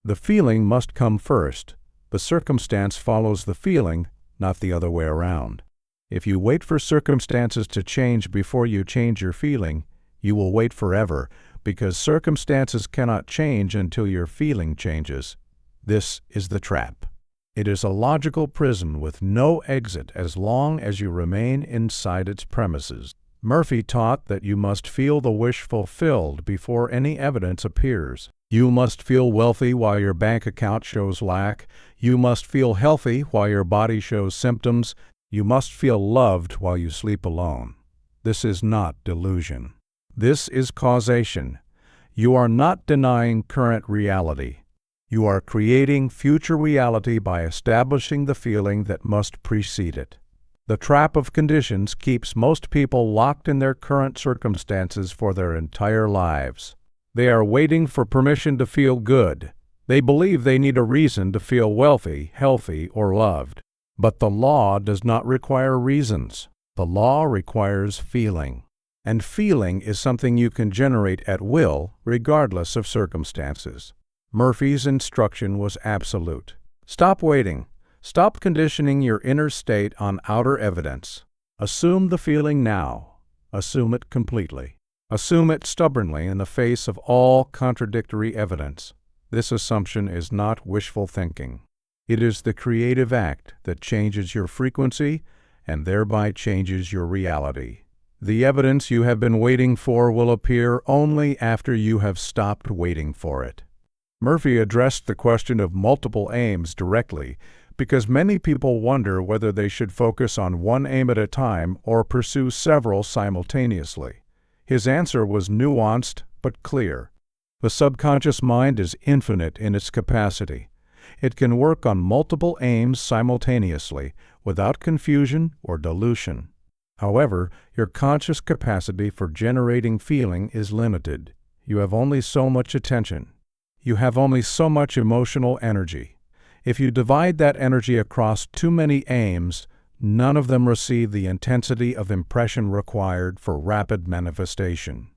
The feeling must come first. The circumstance follows the feeling, not the other way around. If you wait for circumstances to change before you change your feeling, you will wait forever, because circumstances cannot change until your feeling changes. This is the trap. It is a logical prison with no exit as long as you remain inside its premises. Murphy taught that you must feel the wish fulfilled before any evidence appears. You must feel wealthy while your bank account shows lack. You must feel healthy while your body shows symptoms. You must feel loved while you sleep alone. This is not delusion. This is causation. You are not denying current reality. You are creating future reality by establishing the feeling that must precede it. The trap of conditions keeps most people locked in their current circumstances for their entire lives. They are waiting for permission to feel good. They believe they need a reason to feel wealthy, healthy, or loved. But the law does not require reasons. The law requires feeling. And feeling is something you can generate at will, regardless of circumstances. Murphy's instruction was absolute. Stop waiting. Stop conditioning your inner state on outer evidence. Assume the feeling now. Assume it completely. Assume it stubbornly in the face of all contradictory evidence. This assumption is not wishful thinking. It is the creative act that changes your frequency and thereby changes your reality. The evidence you have been waiting for will appear only after you have stopped waiting for it. Murphy addressed the question of multiple aims directly because many people wonder whether they should focus on one aim at a time or pursue several simultaneously. His answer was nuanced but clear. The subconscious mind is infinite in its capacity. It can work on multiple aims simultaneously without confusion or dilution. However, your conscious capacity for generating feeling is limited. You have only so much attention. You have only so much emotional energy. If you divide that energy across too many aims, none of them receive the intensity of impression required for rapid manifestation.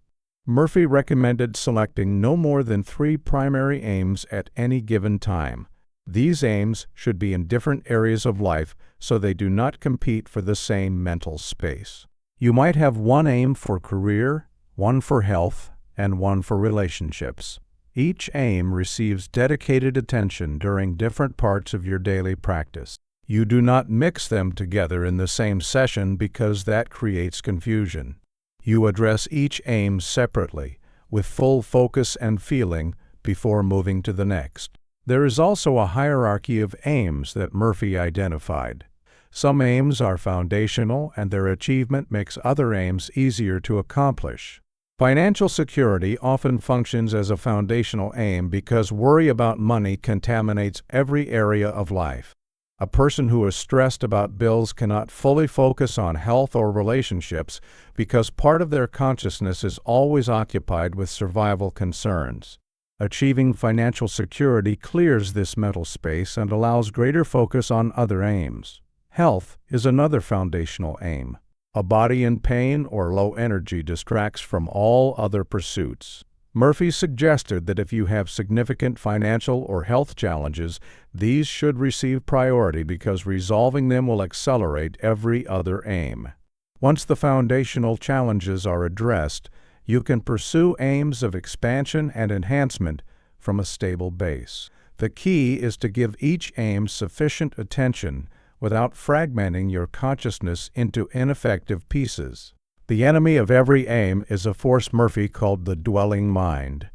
Murphy recommended selecting no more than 3 primary aims at any given time. These aims should be in different areas of life so they do not compete for the same mental space. You might have one aim for career, one for health, and one for relationships. Each aim receives dedicated attention during different parts of your daily practice. You do not mix them together in the same session because that creates confusion. You address each aim separately, with full focus and feeling, before moving to the next. There is also a hierarchy of aims that Murphy identified. Some aims are foundational, and their achievement makes other aims easier to accomplish. Financial security often functions as a foundational aim because worry about money contaminates every area of life. A person who is stressed about bills cannot fully focus on health or relationships because part of their consciousness is always occupied with survival concerns. Achieving financial security clears this mental space and allows greater focus on other aims. Health is another foundational aim. A body in pain or low energy distracts from all other pursuits. Murphy suggested that if you have significant financial or health challenges, these should receive priority because resolving them will accelerate every other aim. Once the foundational challenges are addressed, you can pursue aims of expansion and enhancement from a stable base. The key is to give each aim sufficient attention without fragmenting your consciousness into ineffective pieces. The enemy of every aim is a force Murphy called the dwelling mind.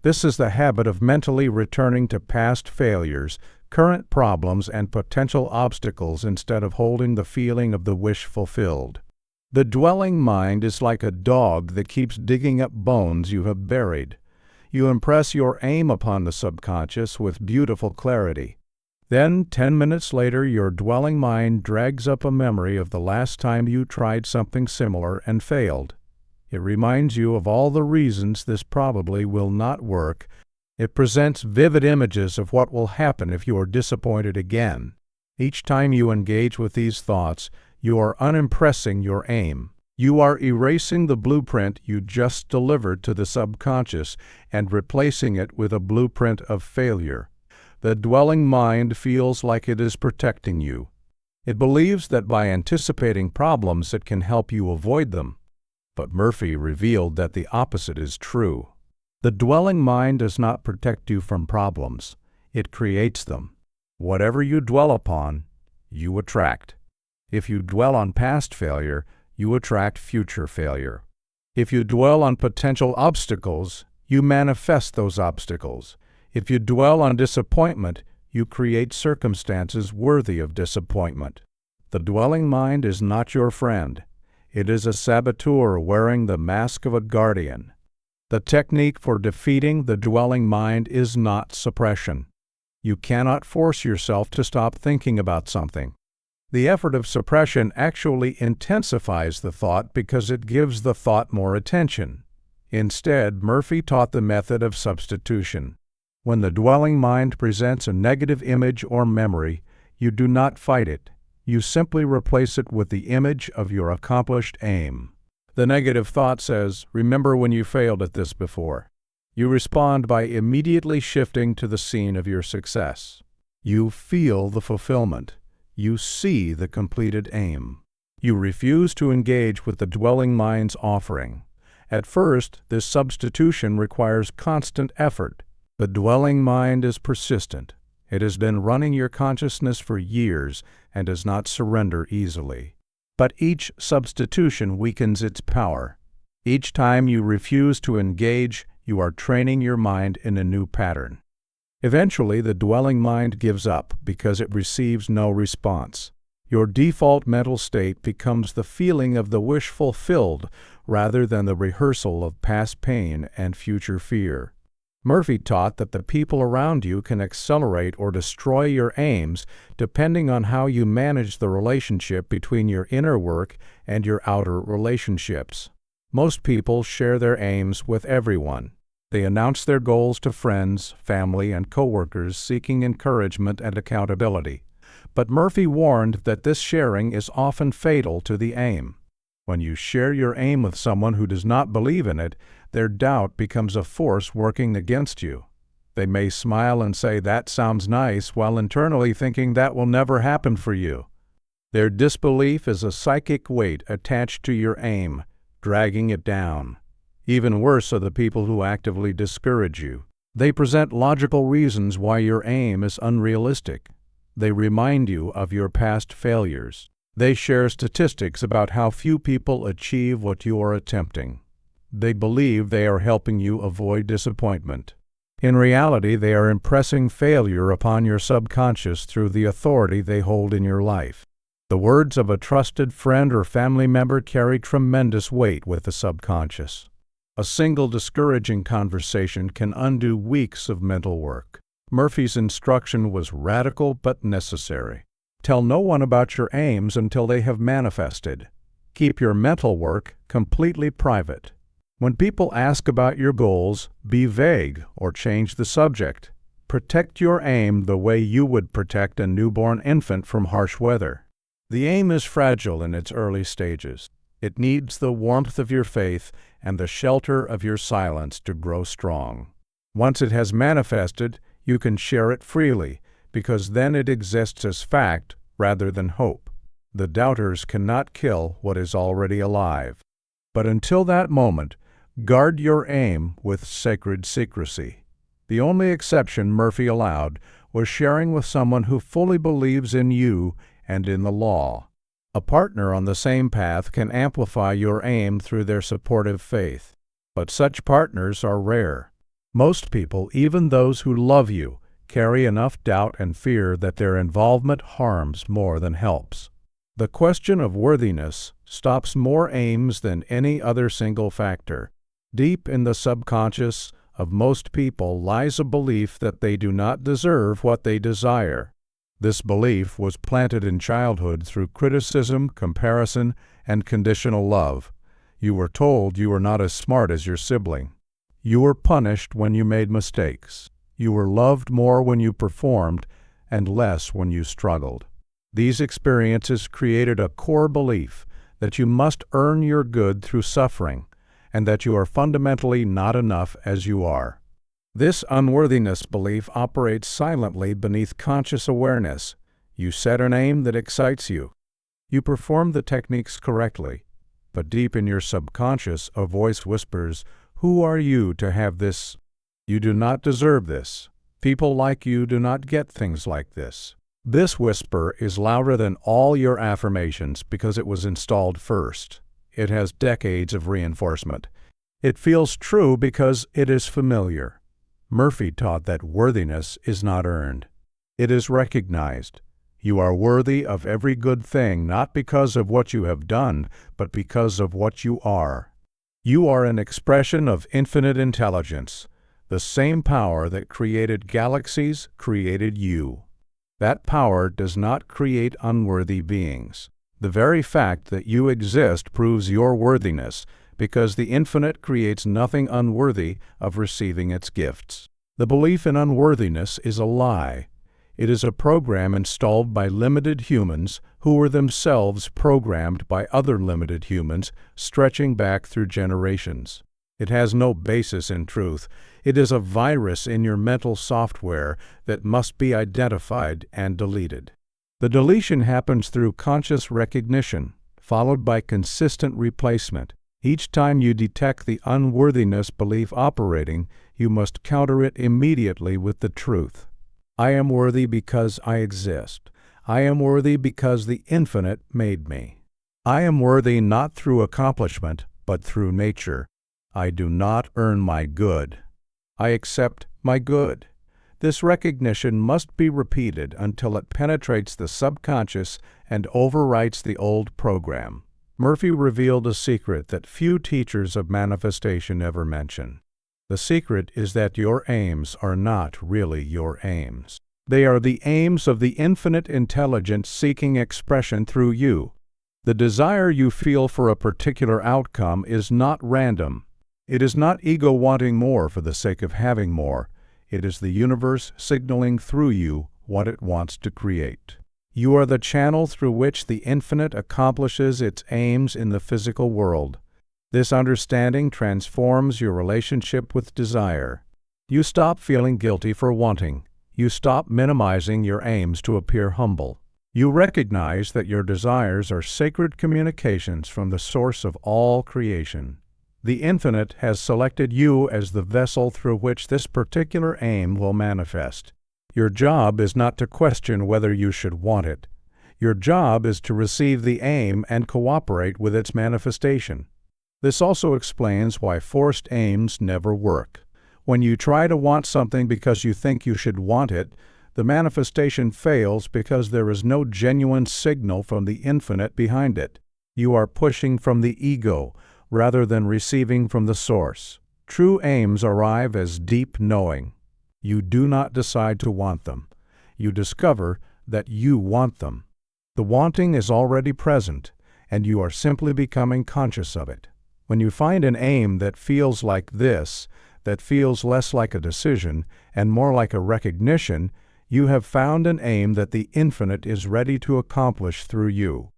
This is the habit of mentally returning to past failures, current problems, and potential obstacles instead of holding the feeling of the wish fulfilled. The dwelling mind is like a dog that keeps digging up bones you have buried. You impress your aim upon the subconscious with beautiful clarity. Then, 10 minutes later, your dwelling mind drags up a memory of the last time you tried something similar and failed. It reminds you of all the reasons this probably will not work. It presents vivid images of what will happen if you are disappointed again. Each time you engage with these thoughts, you are unimpressing your aim. You are erasing the blueprint you just delivered to the subconscious and replacing it with a blueprint of failure. The dwelling mind feels like it is protecting you. It believes that by anticipating problems it can help you avoid them. But Murphy revealed that the opposite is true. The dwelling mind does not protect you from problems. It creates them. Whatever you dwell upon, you attract. If you dwell on past failure, you attract future failure. If you dwell on potential obstacles, you manifest those obstacles. If you dwell on disappointment, you create circumstances worthy of disappointment. The dwelling mind is not your friend. It is a saboteur wearing the mask of a guardian. The technique for defeating the dwelling mind is not suppression. You cannot force yourself to stop thinking about something. The effort of suppression actually intensifies the thought because it gives the thought more attention. Instead, Murphy taught the method of substitution. When the dwelling mind presents a negative image or memory, you do not fight it. You simply replace it with the image of your accomplished aim. The negative thought says, "Remember when you failed at this before." You respond by immediately shifting to the scene of your success. You feel the fulfillment. You see the completed aim. You refuse to engage with the dwelling mind's offering. At first, this substitution requires constant effort. The dwelling mind is persistent. It has been running your consciousness for years and does not surrender easily. But each substitution weakens its power. Each time you refuse to engage, you are training your mind in a new pattern. Eventually, the dwelling mind gives up because it receives no response. Your default mental state becomes the feeling of the wish fulfilled rather than the rehearsal of past pain and future fear. Murphy taught that the people around you can accelerate or destroy your aims depending on how you manage the relationship between your inner work and your outer relationships. Most people share their aims with everyone. They announce their goals to friends, family, and coworkers seeking encouragement and accountability. But Murphy warned that this sharing is often fatal to the aim. When you share your aim with someone who does not believe in it, their doubt becomes a force working against you. They may smile and say, "That sounds nice," while internally thinking that will never happen for you. Their disbelief is a psychic weight attached to your aim, dragging it down. Even worse are the people who actively discourage you. They present logical reasons why your aim is unrealistic. They remind you of your past failures. They share statistics about how few people achieve what you are attempting. They believe they are helping you avoid disappointment. In reality, they are impressing failure upon your subconscious through the authority they hold in your life. The words of a trusted friend or family member carry tremendous weight with the subconscious. A single discouraging conversation can undo weeks of mental work. Murphy's instruction was radical but necessary. Tell no one about your aims until they have manifested. Keep your mental work completely private. When people ask about your goals, be vague or change the subject. Protect your aim the way you would protect a newborn infant from harsh weather. The aim is fragile in its early stages. It needs the warmth of your faith and the shelter of your silence to grow strong. Once it has manifested, you can share it freely, because then it exists as fact rather than hope. The doubters cannot kill what is already alive. But until that moment, guard your aim with sacred secrecy. The only exception Murphy allowed was sharing with someone who fully believes in you and in the law. A partner on the same path can amplify your aim through their supportive faith. But such partners are rare. Most people, even those who love you, carry enough doubt and fear that their involvement harms more than helps. The question of worthiness stops more aims than any other single factor. Deep in the subconscious of most people lies a belief that they do not deserve what they desire. This belief was planted in childhood through criticism, comparison, and conditional love. You were told you were not as smart as your sibling. You were punished when you made mistakes. You were loved more when you performed and less when you struggled. These experiences created a core belief that you must earn your good through suffering and that you are fundamentally not enough as you are. This unworthiness belief operates silently beneath conscious awareness. You set an aim that excites you. You perform the techniques correctly, but deep in your subconscious a voice whispers, "Who are you to have this? You do not deserve this. People like you do not get things like this." This whisper is louder than all your affirmations because it was installed first. It has decades of reinforcement. It feels true because it is familiar. Murphy taught that worthiness is not earned. It is recognized. You are worthy of every good thing not because of what you have done, but because of what you are. You are an expression of infinite intelligence. The same power that created galaxies created you. That power does not create unworthy beings. The very fact that you exist proves your worthiness, because the infinite creates nothing unworthy of receiving its gifts. The belief in unworthiness is a lie. It is a program installed by limited humans who were themselves programmed by other limited humans, stretching back through generations. It has no basis in truth. It is a virus in your mental software that must be identified and deleted. The deletion happens through conscious recognition, followed by consistent replacement. Each time you detect the unworthiness belief operating, you must counter it immediately with the truth. I am worthy because I exist. I am worthy because the infinite made me. I am worthy not through accomplishment, but through nature. I do not earn my good. I accept my good. This recognition must be repeated until it penetrates the subconscious and overwrites the old program. Murphy revealed a secret that few teachers of manifestation ever mention. The secret is that your aims are not really your aims. They are the aims of the infinite intelligence seeking expression through you. The desire you feel for a particular outcome is not random. It is not ego wanting more for the sake of having more. It is the universe signaling through you what it wants to create. You are the channel through which the infinite accomplishes its aims in the physical world. This understanding transforms your relationship with desire. You stop feeling guilty for wanting. You stop minimizing your aims to appear humble. You recognize that your desires are sacred communications from the source of all creation. The infinite has selected you as the vessel through which this particular aim will manifest. Your job is not to question whether you should want it. Your job is to receive the aim and cooperate with its manifestation. This also explains why forced aims never work. When you try to want something because you think you should want it, the manifestation fails because there is no genuine signal from the infinite behind it. You are pushing from the ego rather than receiving from the source. True aims arrive as deep knowing. You do not decide to want them. You discover that you want them. The wanting is already present, and you are simply becoming conscious of it. When you find an aim that feels like this, that feels less like a decision and more like a recognition, you have found an aim that the infinite is ready to accomplish through you.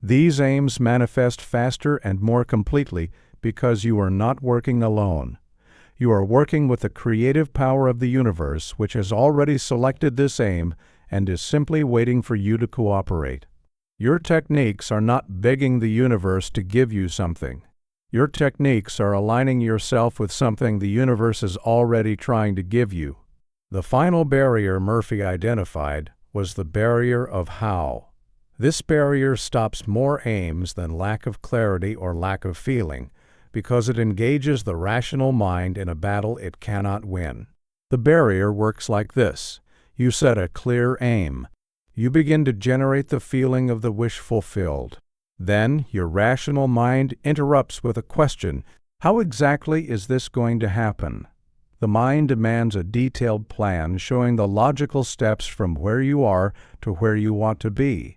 These aims manifest faster and more completely because you are not working alone. You are working with the creative power of the universe, which has already selected this aim and is simply waiting for you to cooperate. Your techniques are not begging the universe to give you something. Your techniques are aligning yourself with something the universe is already trying to give you. The final barrier Murphy identified was the barrier of how. This barrier stops more aims than lack of clarity or lack of feeling, because it engages the rational mind in a battle it cannot win. The barrier works like this. You set a clear aim. You begin to generate the feeling of the wish fulfilled. Then your rational mind interrupts with a question. How exactly is this going to happen? The mind demands a detailed plan showing the logical steps from where you are to where you want to be.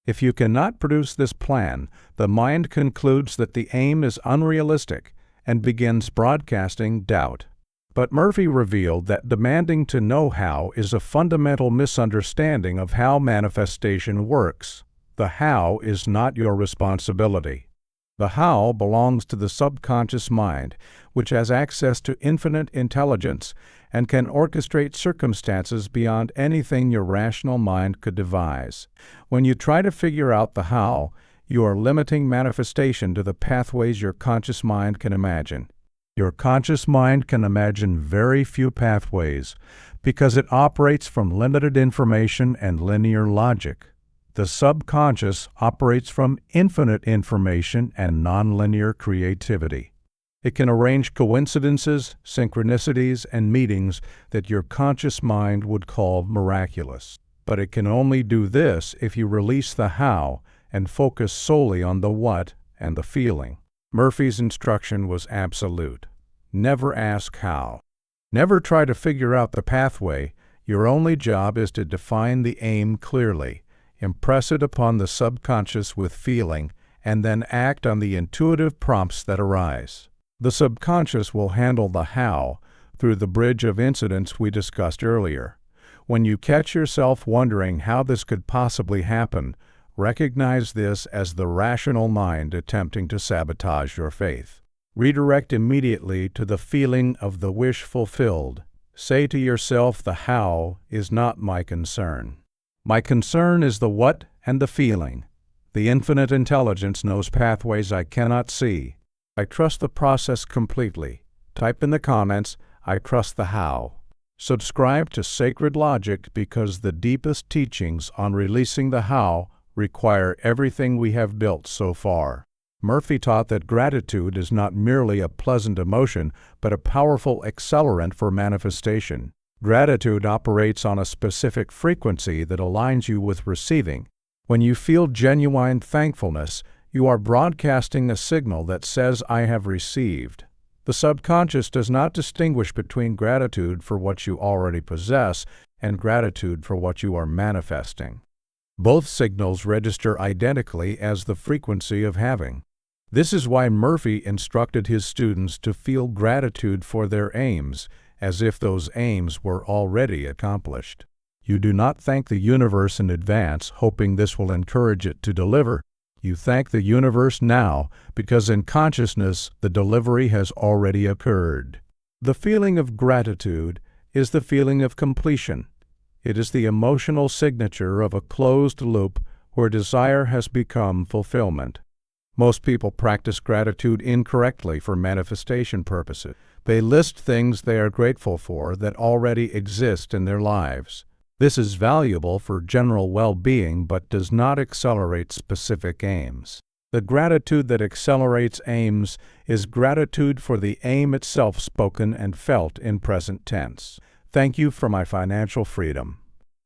If you cannot produce this plan, the mind concludes that the aim is unrealistic and begins broadcasting doubt. But Murphy revealed that demanding to know how is a fundamental misunderstanding of how manifestation works. The how is not your responsibility. The how belongs to the subconscious mind, which has access to infinite intelligence and can orchestrate circumstances beyond anything your rational mind could devise. When you try to figure out the how, you are limiting manifestation to the pathways your conscious mind can imagine. Your conscious mind can imagine very few pathways because it operates from limited information and linear logic. The subconscious operates from infinite information and nonlinear creativity. It can arrange coincidences, synchronicities, and meetings that your conscious mind would call miraculous. But it can only do this if you release the how and focus solely on the what and the feeling. Murphy's instruction was absolute. Never ask how. Never try to figure out the pathway. Your only job is to define the aim clearly. Impress it upon the subconscious with feeling, and then act on the intuitive prompts that arise. The subconscious will handle the how through the bridge of incidents we discussed earlier. When you catch yourself wondering how this could possibly happen, recognize this as the rational mind attempting to sabotage your faith. Redirect immediately to the feeling of the wish fulfilled. Say to yourself, the how is not my concern. My concern is the what and the feeling. The infinite intelligence knows pathways I cannot see. I trust the process completely. Type in the comments, I trust the how. Subscribe to Sacred Logic because the deepest teachings on releasing the how require everything we have built so far. Murphy taught that gratitude is not merely a pleasant emotion, but a powerful accelerant for manifestation. Gratitude operates on a specific frequency that aligns you with receiving. When you feel genuine thankfulness, you are broadcasting a signal that says, "I have received." The subconscious does not distinguish between gratitude for what you already possess and gratitude for what you are manifesting. Both signals register identically as the frequency of having. This is why Murphy instructed his students to feel gratitude for their aims, as if those aims were already accomplished. You do not thank the universe in advance, hoping this will encourage it to deliver. You thank the universe now, because in consciousness the delivery has already occurred. The feeling of gratitude is the feeling of completion. It is the emotional signature of a closed loop where desire has become fulfillment. Most people practice gratitude incorrectly for manifestation purposes. They list things they are grateful for that already exist in their lives. This is valuable for general well-being but does not accelerate specific aims. The gratitude that accelerates aims is gratitude for the aim itself spoken and felt in present tense. Thank you for my financial freedom.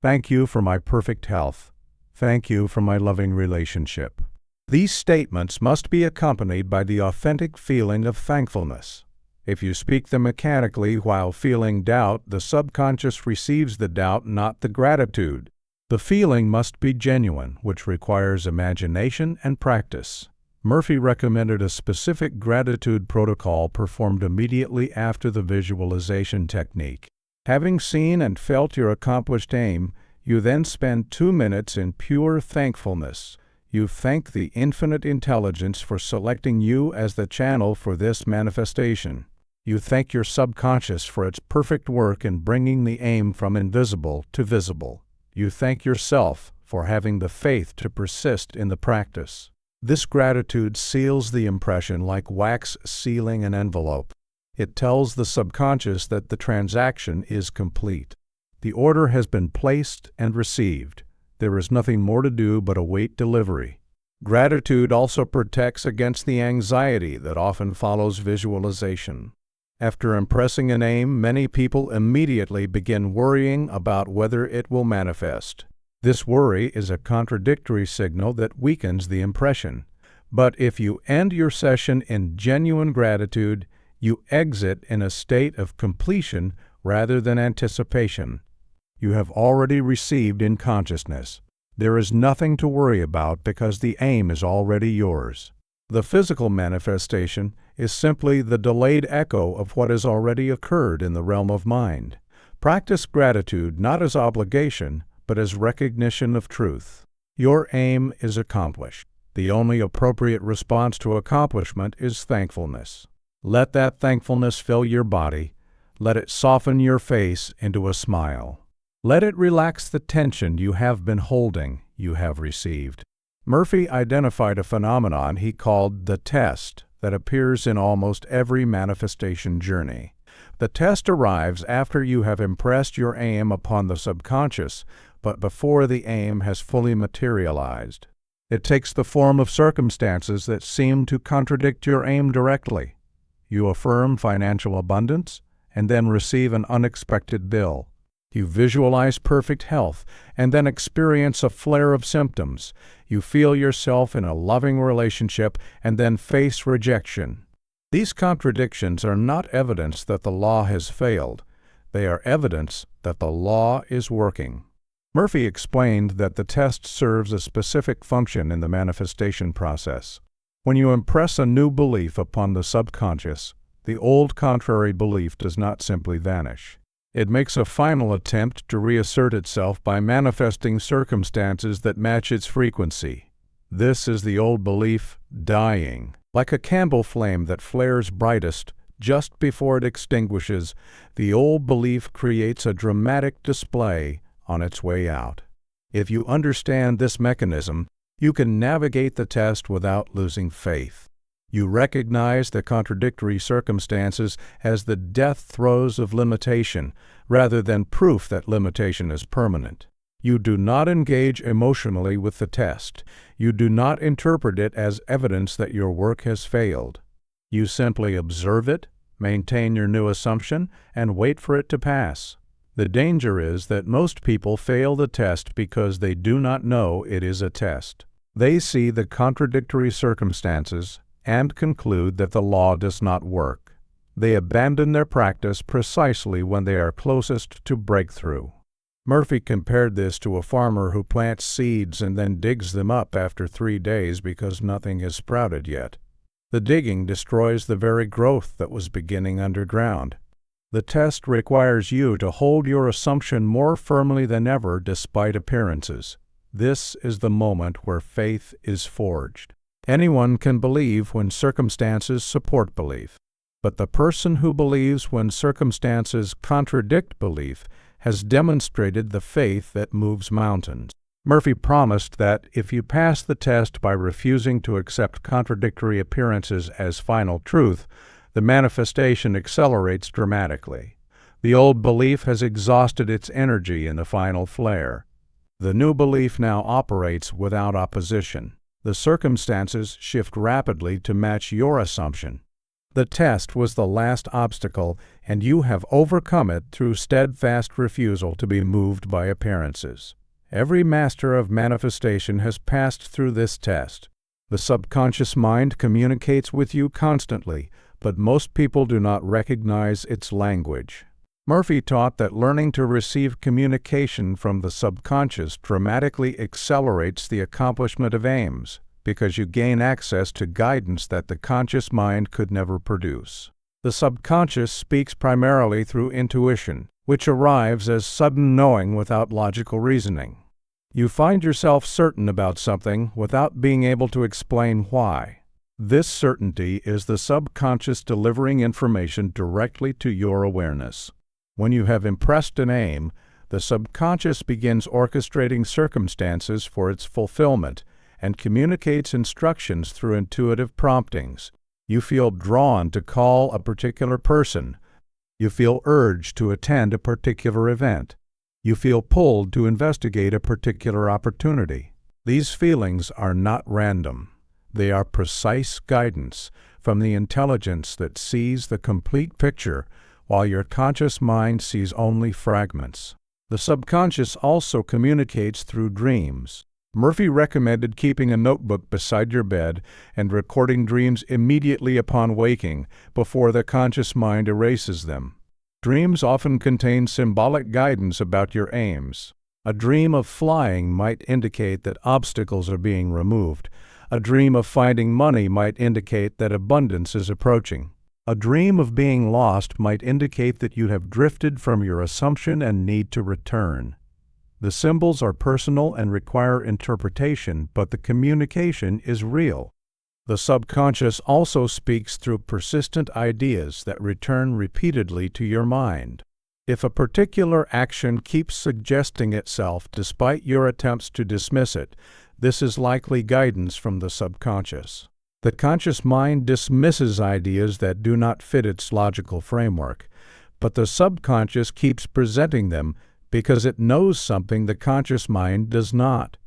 Thank you for my perfect health. Thank you for my loving relationship. These statements must be accompanied by the authentic feeling of thankfulness. If you speak them mechanically while feeling doubt, the subconscious receives the doubt, not the gratitude. The feeling must be genuine, which requires imagination and practice. Murphy recommended a specific gratitude protocol performed immediately after the visualization technique. Having seen and felt your accomplished aim, you then spend 2 minutes in pure thankfulness. You thank the infinite intelligence for selecting you as the channel for this manifestation. You thank your subconscious for its perfect work in bringing the aim from invisible to visible. You thank yourself for having the faith to persist in the practice. This gratitude seals the impression like wax sealing an envelope. It tells the subconscious that the transaction is complete. The order has been placed and received. There is nothing more to do but await delivery. Gratitude also protects against the anxiety that often follows visualization. After impressing an aim, many people immediately begin worrying about whether it will manifest. This worry is a contradictory signal that weakens the impression. But if you end your session in genuine gratitude, you exit in a state of completion rather than anticipation. You have already received in consciousness. There is nothing to worry about because the aim is already yours. The physical manifestation is simply the delayed echo of what has already occurred in the realm of mind. Practice gratitude not as obligation, but as recognition of truth. Your aim is accomplished. The only appropriate response to accomplishment is thankfulness. Let that thankfulness fill your body. Let it soften your face into a smile. Let it relax the tension you have been holding, you have received. Murphy identified a phenomenon he called the test that appears in almost every manifestation journey. The test arrives after you have impressed your aim upon the subconscious, but before the aim has fully materialized. It takes the form of circumstances that seem to contradict your aim directly. You affirm financial abundance and then receive an unexpected bill. You visualize perfect health and then experience a flare of symptoms. You feel yourself in a loving relationship and then face rejection. These contradictions are not evidence that the law has failed. They are evidence that the law is working. Murphy explained that the test serves a specific function in the manifestation process. When you impress a new belief upon the subconscious, the old contrary belief does not simply vanish. It makes a final attempt to reassert itself by manifesting circumstances that match its frequency. This is the old belief dying. Like a candle flame that flares brightest just before it extinguishes, the old belief creates a dramatic display on its way out. If you understand this mechanism, you can navigate the test without losing faith. You recognize the contradictory circumstances as the death throes of limitation, rather than proof that limitation is permanent. You do not engage emotionally with the test. You do not interpret it as evidence that your work has failed. You simply observe it, maintain your new assumption, and wait for it to pass. The danger is that most people fail the test because they do not know it is a test. They see the contradictory circumstances and conclude that the law does not work. They abandon their practice precisely when they are closest to breakthrough. Murphy compared this to a farmer who plants seeds and then digs them up after 3 days because nothing has sprouted yet. The digging destroys the very growth that was beginning underground. The test requires you to hold your assumption more firmly than ever despite appearances. This is the moment where faith is forged. Anyone can believe when circumstances support belief, but the person who believes when circumstances contradict belief has demonstrated the faith that moves mountains. Murphy promised that if you pass the test by refusing to accept contradictory appearances as final truth, the manifestation accelerates dramatically. The old belief has exhausted its energy in the final flare. The new belief now operates without opposition. The circumstances shift rapidly to match your assumption. The test was the last obstacle, and you have overcome it through steadfast refusal to be moved by appearances. Every master of manifestation has passed through this test. The subconscious mind communicates with you constantly, but most people do not recognize its language. Murphy taught that learning to receive communication from the subconscious dramatically accelerates the accomplishment of aims, because you gain access to guidance that the conscious mind could never produce. The subconscious speaks primarily through intuition, which arrives as sudden knowing without logical reasoning. You find yourself certain about something without being able to explain why. This certainty is the subconscious delivering information directly to your awareness. When you have impressed an aim, the subconscious begins orchestrating circumstances for its fulfillment and communicates instructions through intuitive promptings. You feel drawn to call a particular person. You feel urged to attend a particular event. You feel pulled to investigate a particular opportunity. These feelings are not random. They are precise guidance from the intelligence that sees the complete picture, while your conscious mind sees only fragments. The subconscious also communicates through dreams. Murphy recommended keeping a notebook beside your bed and recording dreams immediately upon waking, before the conscious mind erases them. Dreams often contain symbolic guidance about your aims. A dream of flying might indicate that obstacles are being removed. A dream of finding money might indicate that abundance is approaching. A dream of being lost might indicate that you have drifted from your assumption and need to return. The symbols are personal and require interpretation, but the communication is real. The subconscious also speaks through persistent ideas that return repeatedly to your mind. If a particular action keeps suggesting itself despite your attempts to dismiss it, this is likely guidance from the subconscious. The conscious mind dismisses ideas that do not fit its logical framework, but the subconscious keeps presenting them because it knows something the conscious mind does not.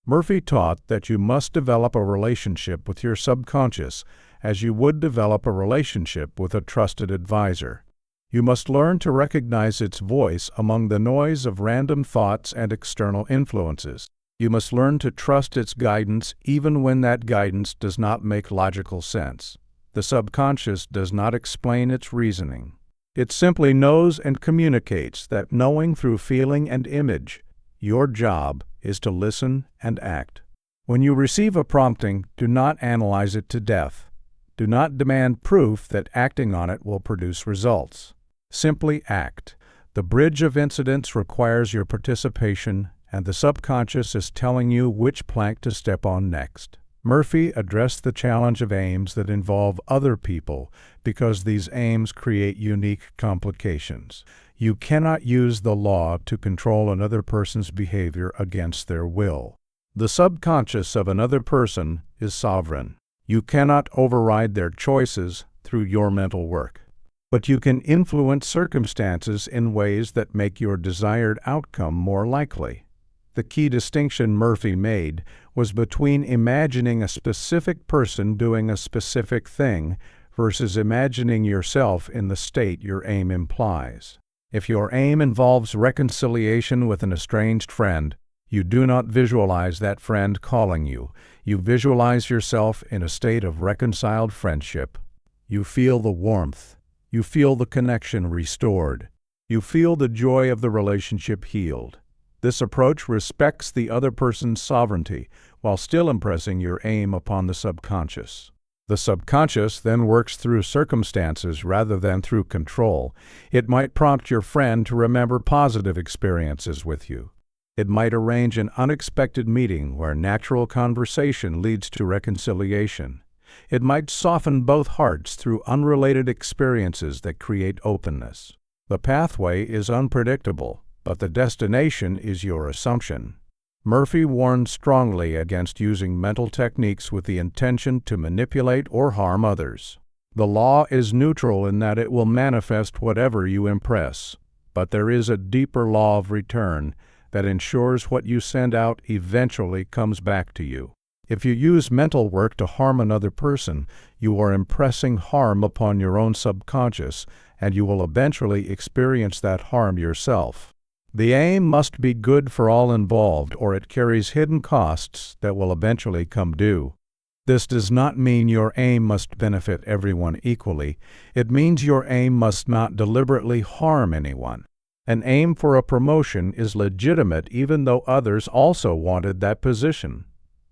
Murphy taught that you must develop a relationship with your subconscious as you would develop a relationship with a trusted advisor. You must learn to recognize its voice among the noise of random thoughts and external influences. You must learn to trust its guidance even when that guidance does not make logical sense. The subconscious does not explain its reasoning. It simply knows and communicates that knowing through feeling and image. Your job is to listen and act. When you receive a prompting, do not analyze it to death. Do not demand proof that acting on it will produce results. Simply act. The bridge of incidents requires your participation, and the subconscious is telling you which plank to step on next. Murphy addressed the challenge of aims that involve other people because these aims create unique complications. You cannot use the law to control another person's behavior against their will. The subconscious of another person is sovereign. You cannot override their choices through your mental work. But you can influence circumstances in ways that make your desired outcome more likely. The key distinction Murphy made was between imagining a specific person doing a specific thing versus imagining yourself in the state your aim implies. If your aim involves reconciliation with an estranged friend, you do not visualize that friend calling you. You visualize yourself in a state of reconciled friendship. You feel the warmth. You feel the connection restored. You feel the joy of the relationship healed. This approach respects the other person's sovereignty while still impressing your aim upon the subconscious. The subconscious then works through circumstances rather than through control. It might prompt your friend to remember positive experiences with you. It might arrange an unexpected meeting where natural conversation leads to reconciliation. It might soften both hearts through unrelated experiences that create openness. The pathway is unpredictable, but the destination is your assumption. Murphy warned strongly against using mental techniques with the intention to manipulate or harm others. The law is neutral in that it will manifest whatever you impress, but there is a deeper law of return that ensures what you send out eventually comes back to you. If you use mental work to harm another person, you are impressing harm upon your own subconscious, and you will eventually experience that harm yourself. The aim must be good for all involved, or it carries hidden costs that will eventually come due. This does not mean your aim must benefit everyone equally. It means your aim must not deliberately harm anyone. An aim for a promotion is legitimate even though others also wanted that position.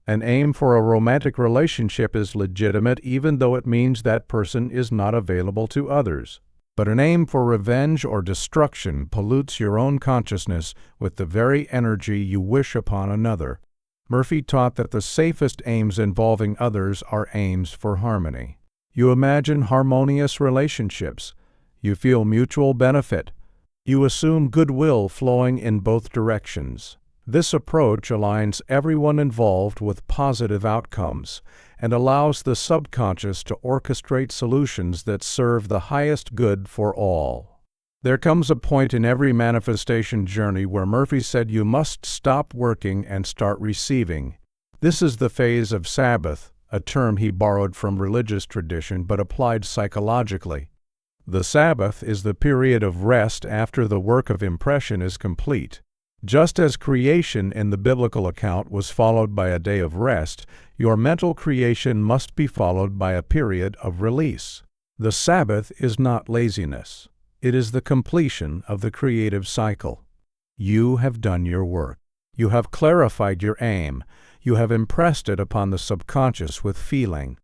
An aim for a romantic relationship is legitimate even though it means that person is not available to others. But an aim for revenge or destruction pollutes your own consciousness with the very energy you wish upon another. Murphy taught that the safest aims involving others are aims for harmony. You imagine harmonious relationships. You feel mutual benefit. You assume goodwill flowing in both directions. This approach aligns everyone involved with positive outcomes and allows the subconscious to orchestrate solutions that serve the highest good for all. There comes a point in every manifestation journey where Murphy said you must stop working and start receiving. This is the phase of Sabbath, a term he borrowed from religious tradition but applied psychologically. The Sabbath is the period of rest after the work of impression is complete. Just as creation in the biblical account was followed by a day of rest, your mental creation must be followed by a period of release. The Sabbath is not laziness. It is the completion of the creative cycle. You have done your work. You have clarified your aim. You have impressed it upon the subconscious with feeling.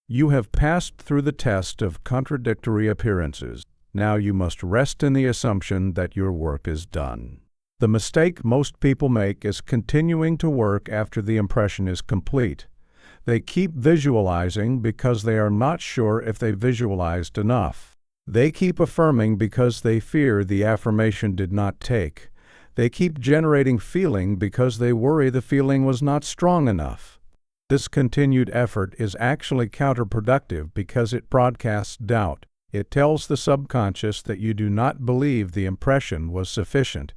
You have passed through the test of contradictory appearances. Now you must rest in the assumption that your work is done. The mistake most people make is continuing to work after the impression is complete. They keep visualizing because they are not sure if they visualized enough. They keep affirming because they fear the affirmation did not take. They keep generating feeling because they worry the feeling was not strong enough. This continued effort is actually counterproductive because it broadcasts doubt. It tells the subconscious that you do not believe the impression was sufficient.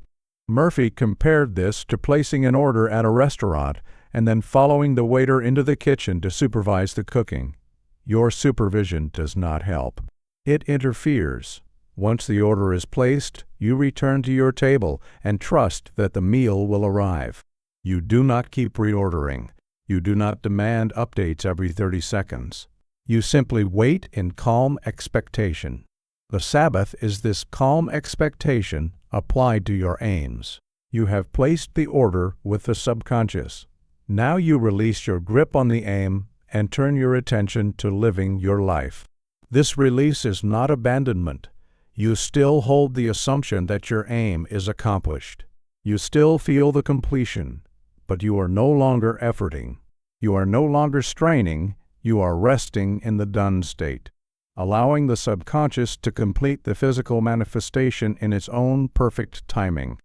Murphy compared this to placing an order at a restaurant and then following the waiter into the kitchen to supervise the cooking. Your supervision does not help. It interferes. Once the order is placed, you return to your table and trust that the meal will arrive. You do not keep reordering. You do not demand updates every 30 seconds. You simply wait in calm expectation. The Sabbath is this calm expectation applied to your aims. You have placed the order with the subconscious. Now you release your grip on the aim and turn your attention to living your life. This release is not abandonment. You still hold the assumption that your aim is accomplished. You still feel the completion, but you are no longer efforting. You are no longer straining. You are resting in the done state, allowing the subconscious to complete the physical manifestation in its own perfect timing.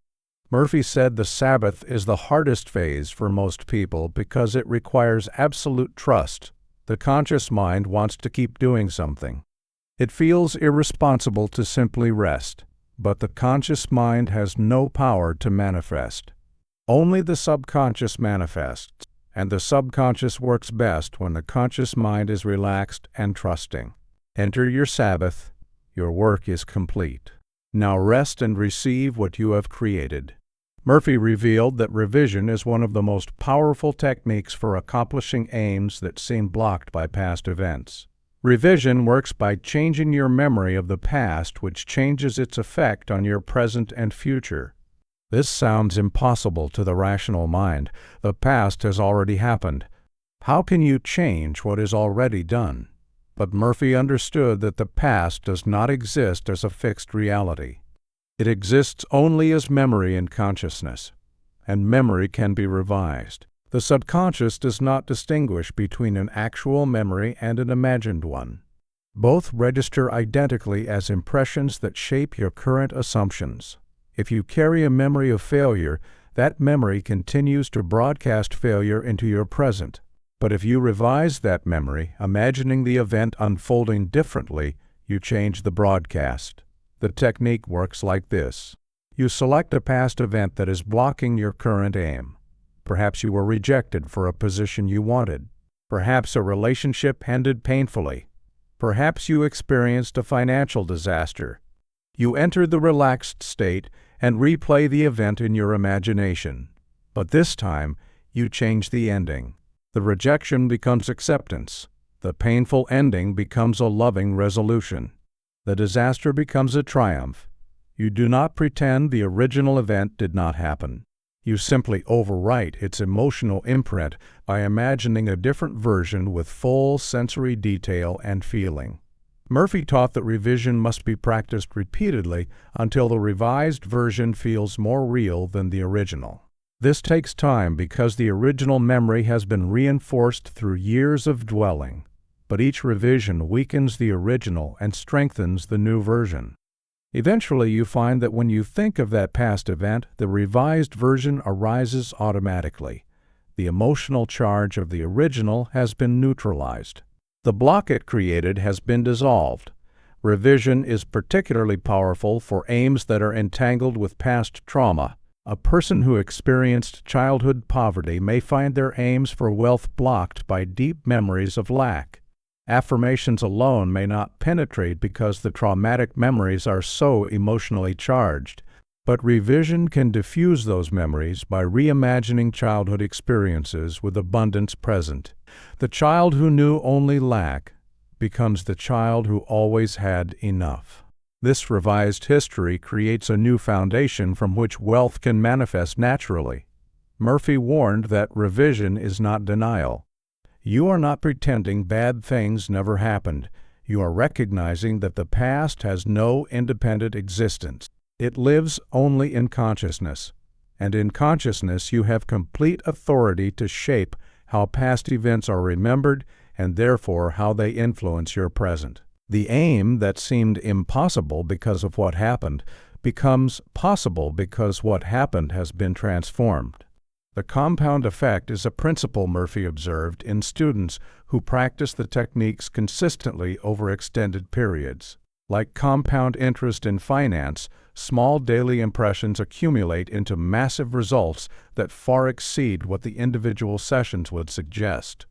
Murphy said the Sabbath is the hardest phase for most people because it requires absolute trust. The conscious mind wants to keep doing something. It feels irresponsible to simply rest, but the conscious mind has no power to manifest. Only the subconscious manifests, and the subconscious works best when the conscious mind is relaxed and trusting. Enter your Sabbath. Your work is complete. Now rest and receive what you have created. Murphy revealed that revision is one of the most powerful techniques for accomplishing aims that seem blocked by past events. Revision works by changing your memory of the past, which changes its effect on your present and future. This sounds impossible to the rational mind. The past has already happened. How can you change what is already done? But Murphy understood that the past does not exist as a fixed reality. It exists only as memory in consciousness, and memory can be revised. The subconscious does not distinguish between an actual memory and an imagined one. Both register identically as impressions that shape your current assumptions. If you carry a memory of failure, that memory continues to broadcast failure into your present. But if you revise that memory, imagining the event unfolding differently, you change the broadcast. The technique works like this. You select a past event that is blocking your current aim. Perhaps you were rejected for a position you wanted. Perhaps a relationship ended painfully. Perhaps you experienced a financial disaster. You enter the relaxed state and replay the event in your imagination. But this time, you change the ending. The rejection becomes acceptance. The painful ending becomes a loving resolution. The disaster becomes a triumph. You do not pretend the original event did not happen. You simply overwrite its emotional imprint by imagining a different version with full sensory detail and feeling. Murphy taught that revision must be practiced repeatedly until the revised version feels more real than the original. This takes time because the original memory has been reinforced through years of dwelling. But each revision weakens the original and strengthens the new version. Eventually, you find that when you think of that past event, the revised version arises automatically. The emotional charge of the original has been neutralized. The block it created has been dissolved. Revision is particularly powerful for aims that are entangled with past trauma. A person who experienced childhood poverty may find their aims for wealth blocked by deep memories of lack. Affirmations alone may not penetrate because the traumatic memories are so emotionally charged, but revision can diffuse those memories by reimagining childhood experiences with abundance present. The child who knew only lack becomes the child who always had enough. This revised history creates a new foundation from which wealth can manifest naturally. Murphy warned that revision is not denial. You are not pretending bad things never happened. You are recognizing that the past has no independent existence. It lives only in consciousness. And in consciousness you have complete authority to shape how past events are remembered and therefore how they influence your present. The aim that seemed impossible because of what happened becomes possible because what happened has been transformed. The compound effect is a principle Murphy observed in students who practice the techniques consistently over extended periods. Like compound interest in finance, small daily impressions accumulate into massive results that far exceed what the individual sessions would suggest.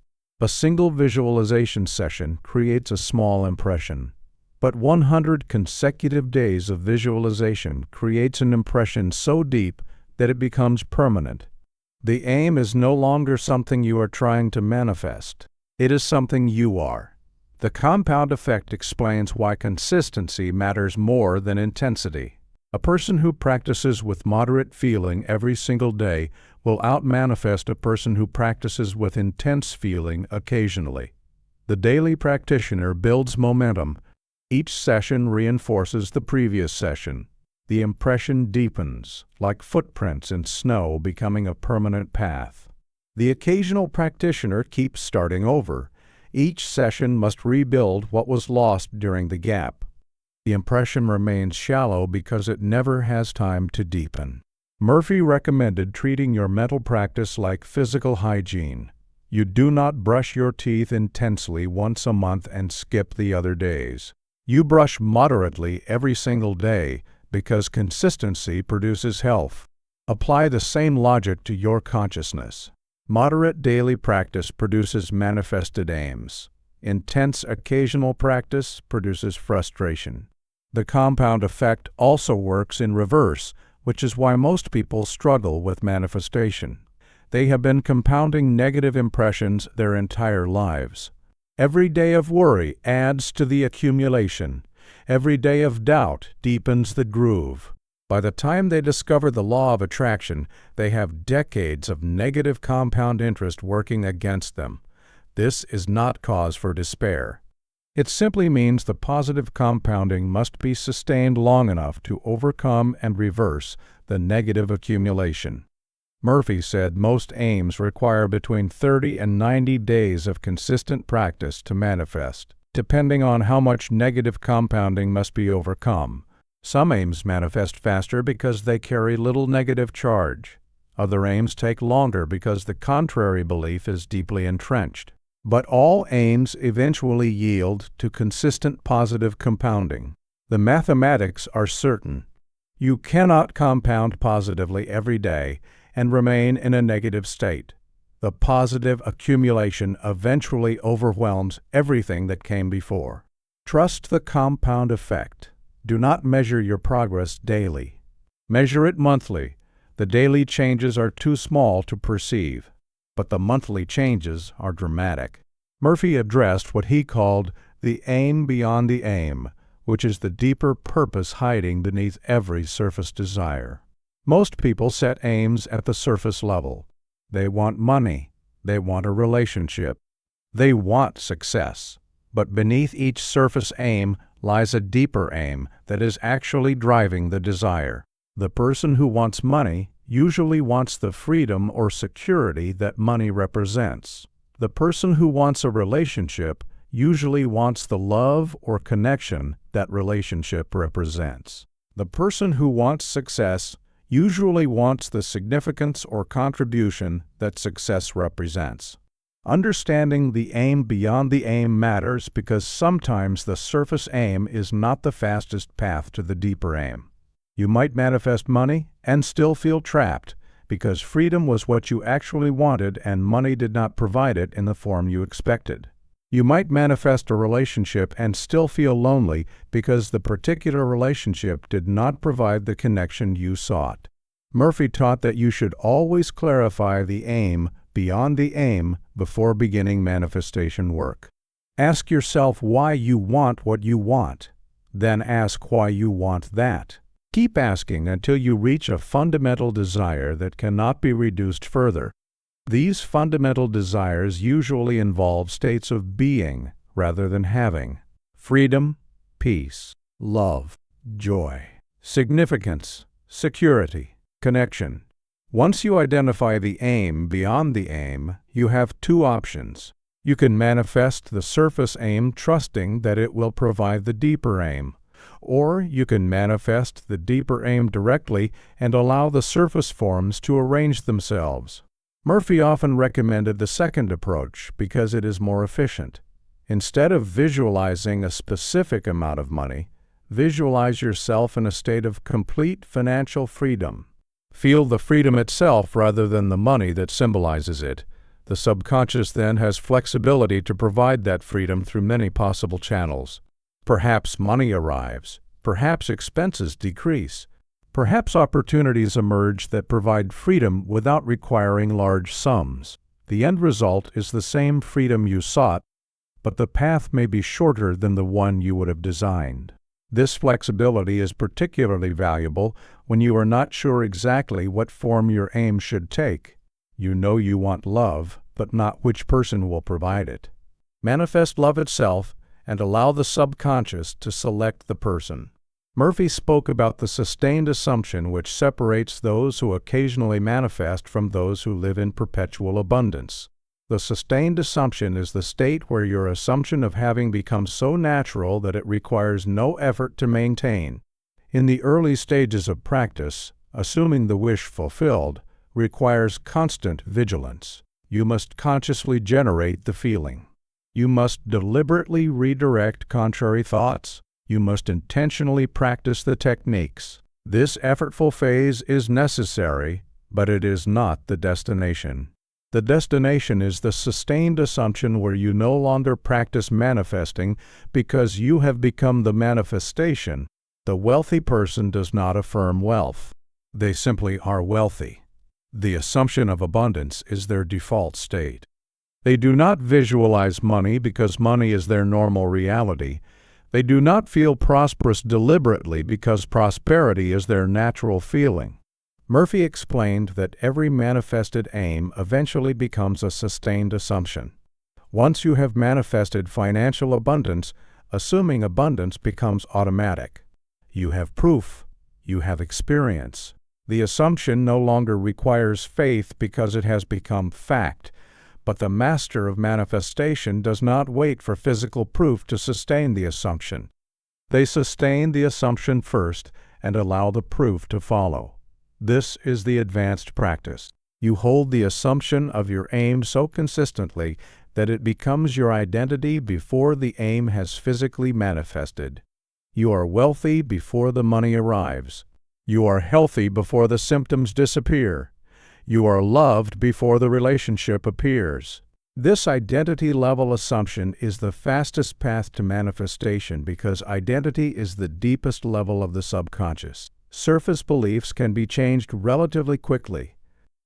A single visualization session creates a small impression, but 100 consecutive days of visualization creates an impression so deep that it becomes permanent. The aim is no longer something you are trying to manifest. It is something you are. The compound effect explains why consistency matters more than intensity. A person who practices with moderate feeling every single day will outmanifest a person who practices with intense feeling occasionally. The daily practitioner builds momentum. Each session reinforces the previous session. The impression deepens, like footprints in snow becoming a permanent path. The occasional practitioner keeps starting over. Each session must rebuild what was lost during the gap. The impression remains shallow because it never has time to deepen. Murphy recommended treating your mental practice like physical hygiene. You do not brush your teeth intensely once a month and skip the other days. You brush moderately every single day because consistency produces health. Apply the same logic to your consciousness. Moderate daily practice produces manifested aims. Intense occasional practice produces frustration. The compound effect also works in reverse, which is why most people struggle with manifestation. They have been compounding negative impressions their entire lives. Every day of worry adds to the accumulation. Every day of doubt deepens the groove. By the time they discover the law of attraction, they have decades of negative compound interest working against them. This is not cause for despair. It simply means the positive compounding must be sustained long enough to overcome and reverse the negative accumulation. Murphy said most aims require between 30 and 90 days of consistent practice to manifest, depending on how much negative compounding must be overcome. Some aims manifest faster because they carry little negative charge. Other aims take longer because the contrary belief is deeply entrenched. But all aims eventually yield to consistent positive compounding. The mathematics are certain. You cannot compound positively every day and remain in a negative state. The positive accumulation eventually overwhelms everything that came before. Trust the compound effect. Do not measure your progress daily. Measure it monthly. The daily changes are too small to perceive, but the monthly changes are dramatic. Murphy addressed what he called the aim beyond the aim, which is the deeper purpose hiding beneath every surface desire. Most people set aims at the surface level. They want money. They want a relationship. They want success. But beneath each surface aim lies a deeper aim that is actually driving the desire. The person who wants money usually wants the freedom or security that money represents. The person who wants a relationship usually wants the love or connection that relationship represents. The person who wants success usually wants the significance or contribution that success represents. Understanding the aim beyond the aim matters because sometimes the surface aim is not the fastest path to the deeper aim. You might manifest money and still feel trapped because freedom was what you actually wanted and money did not provide it in the form you expected. You might manifest a relationship and still feel lonely because the particular relationship did not provide the connection you sought. Murphy taught that you should always clarify the aim beyond the aim before beginning manifestation work. Ask yourself why you want what you want. Then ask why you want that. Keep asking until you reach a fundamental desire that cannot be reduced further. These fundamental desires usually involve states of being rather than having: freedom, peace, love, joy, significance, security, connection. Once you identify the aim beyond the aim, you have two options. You can manifest the surface aim trusting that it will provide the deeper aim, or you can manifest the deeper aim directly and allow the surface forms to arrange themselves. Murphy often recommended the second approach because it is more efficient. Instead of visualizing a specific amount of money, visualize yourself in a state of complete financial freedom. Feel the freedom itself rather than the money that symbolizes it. The subconscious then has flexibility to provide that freedom through many possible channels. Perhaps money arrives. Perhaps expenses decrease. Perhaps opportunities emerge that provide freedom without requiring large sums. The end result is the same freedom you sought, but the path may be shorter than the one you would have designed. This flexibility is particularly valuable when you are not sure exactly what form your aim should take. You know you want love, but not which person will provide it. Manifest love itself and allow the subconscious to select the person. Murphy spoke about the sustained assumption which separates those who occasionally manifest from those who live in perpetual abundance. The sustained assumption is the state where your assumption of having becomes so natural that it requires no effort to maintain. In the early stages of practice, assuming the wish fulfilled requires constant vigilance. You must consciously generate the feeling. You must deliberately redirect contrary thoughts. You must intentionally practice the techniques. This effortful phase is necessary, but it is not the destination. The destination is the sustained assumption where you no longer practice manifesting because you have become the manifestation, The wealthy person does not affirm wealth. They simply are wealthy. The assumption of abundance is their default state. They do not visualize money because money is their normal reality. They do not feel prosperous deliberately because prosperity is their natural feeling. Murphy explained that every manifested aim eventually becomes a sustained assumption. Once you have manifested financial abundance, assuming abundance becomes automatic. You have proof. You have experience. The assumption no longer requires faith because it has become fact. But the master of manifestation does not wait for physical proof to sustain the assumption. They sustain the assumption first and allow the proof to follow. This is the advanced practice. You hold the assumption of your aim so consistently that it becomes your identity before the aim has physically manifested. You are wealthy before the money arrives. You are healthy before the symptoms disappear. You are loved before the relationship appears. This identity-level assumption is the fastest path to manifestation because identity is the deepest level of the subconscious. Surface beliefs can be changed relatively quickly,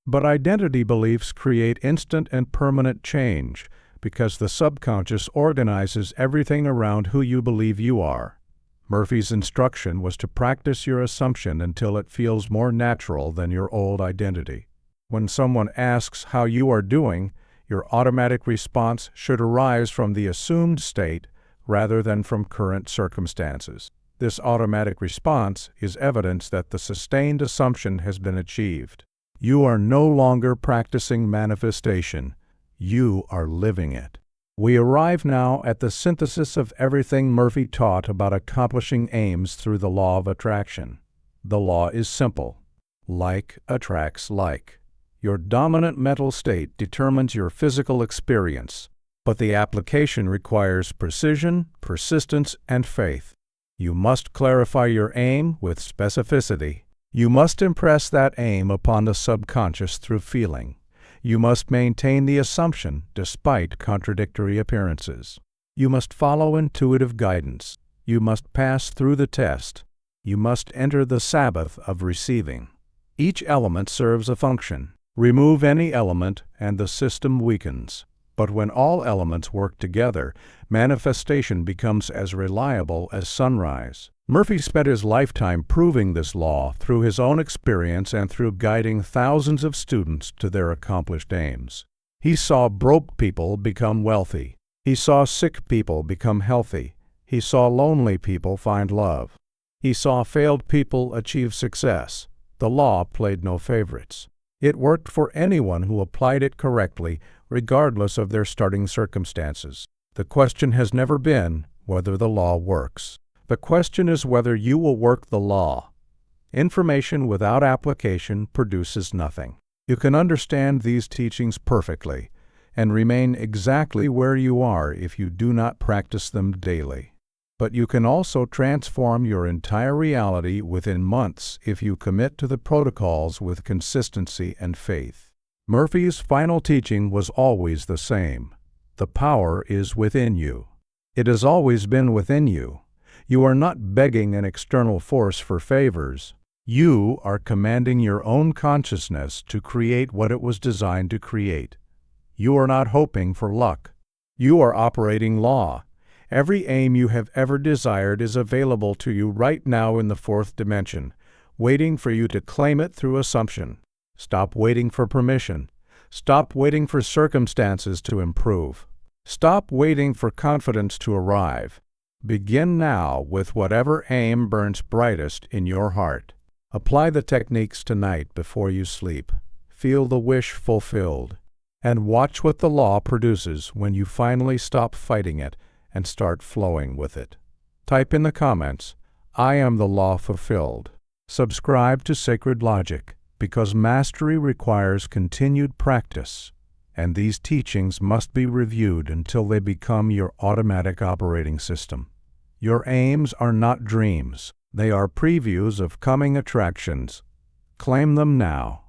but identity beliefs create instant and permanent change because the subconscious organizes everything around who you believe you are. Murphy's instruction was to practice your assumption until it feels more natural than your old identity. When someone asks how you are doing, your automatic response should arise from the assumed state rather than from current circumstances. This automatic response is evidence that the sustained assumption has been achieved. You are no longer practicing manifestation. You are living it. We arrive now at the synthesis of everything Murphy taught about accomplishing aims through the law of attraction. The law is simple. Like attracts like. Your dominant mental state determines your physical experience, but the application requires precision, persistence, and faith. You must clarify your aim with specificity. You must impress that aim upon the subconscious through feeling. You must maintain the assumption despite contradictory appearances. You must follow intuitive guidance. You must pass through the test. You must enter the Sabbath of receiving. Each element serves a function. Remove any element and the system weakens. But when all elements work together, manifestation becomes as reliable as sunrise. Murphy spent his lifetime proving this law through his own experience and through guiding thousands of students to their accomplished aims. He saw broke people become wealthy. He saw sick people become healthy. He saw lonely people find love. He saw failed people achieve success. The law played no favorites. It worked for anyone who applied it correctly, regardless of their starting circumstances. The question has never been whether the law works. The question is whether you will work the law. Information without application produces nothing. You can understand these teachings perfectly and remain exactly where you are if you do not practice them daily. But you can also transform your entire reality within months if you commit to the protocols with consistency and faith. Murphy's final teaching was always the same. The power is within you. It has always been within you. You are not begging an external force for favors. You are commanding your own consciousness to create what it was designed to create. You are not hoping for luck. You are operating law. Every aim you have ever desired is available to you right now in the fourth dimension, waiting for you to claim it through assumption. Stop waiting for permission. Stop waiting for circumstances to improve. Stop waiting for confidence to arrive. Begin now with whatever aim burns brightest in your heart. Apply the techniques tonight before you sleep. Feel the wish fulfilled. And watch what the law produces when you finally stop fighting it and start flowing with it. Type in the comments, "I am the law fulfilled." Subscribe to Sacred Logic, because mastery requires continued practice, and these teachings must be reviewed until they become your automatic operating system. Your aims are not dreams. They are previews of coming attractions. Claim them now.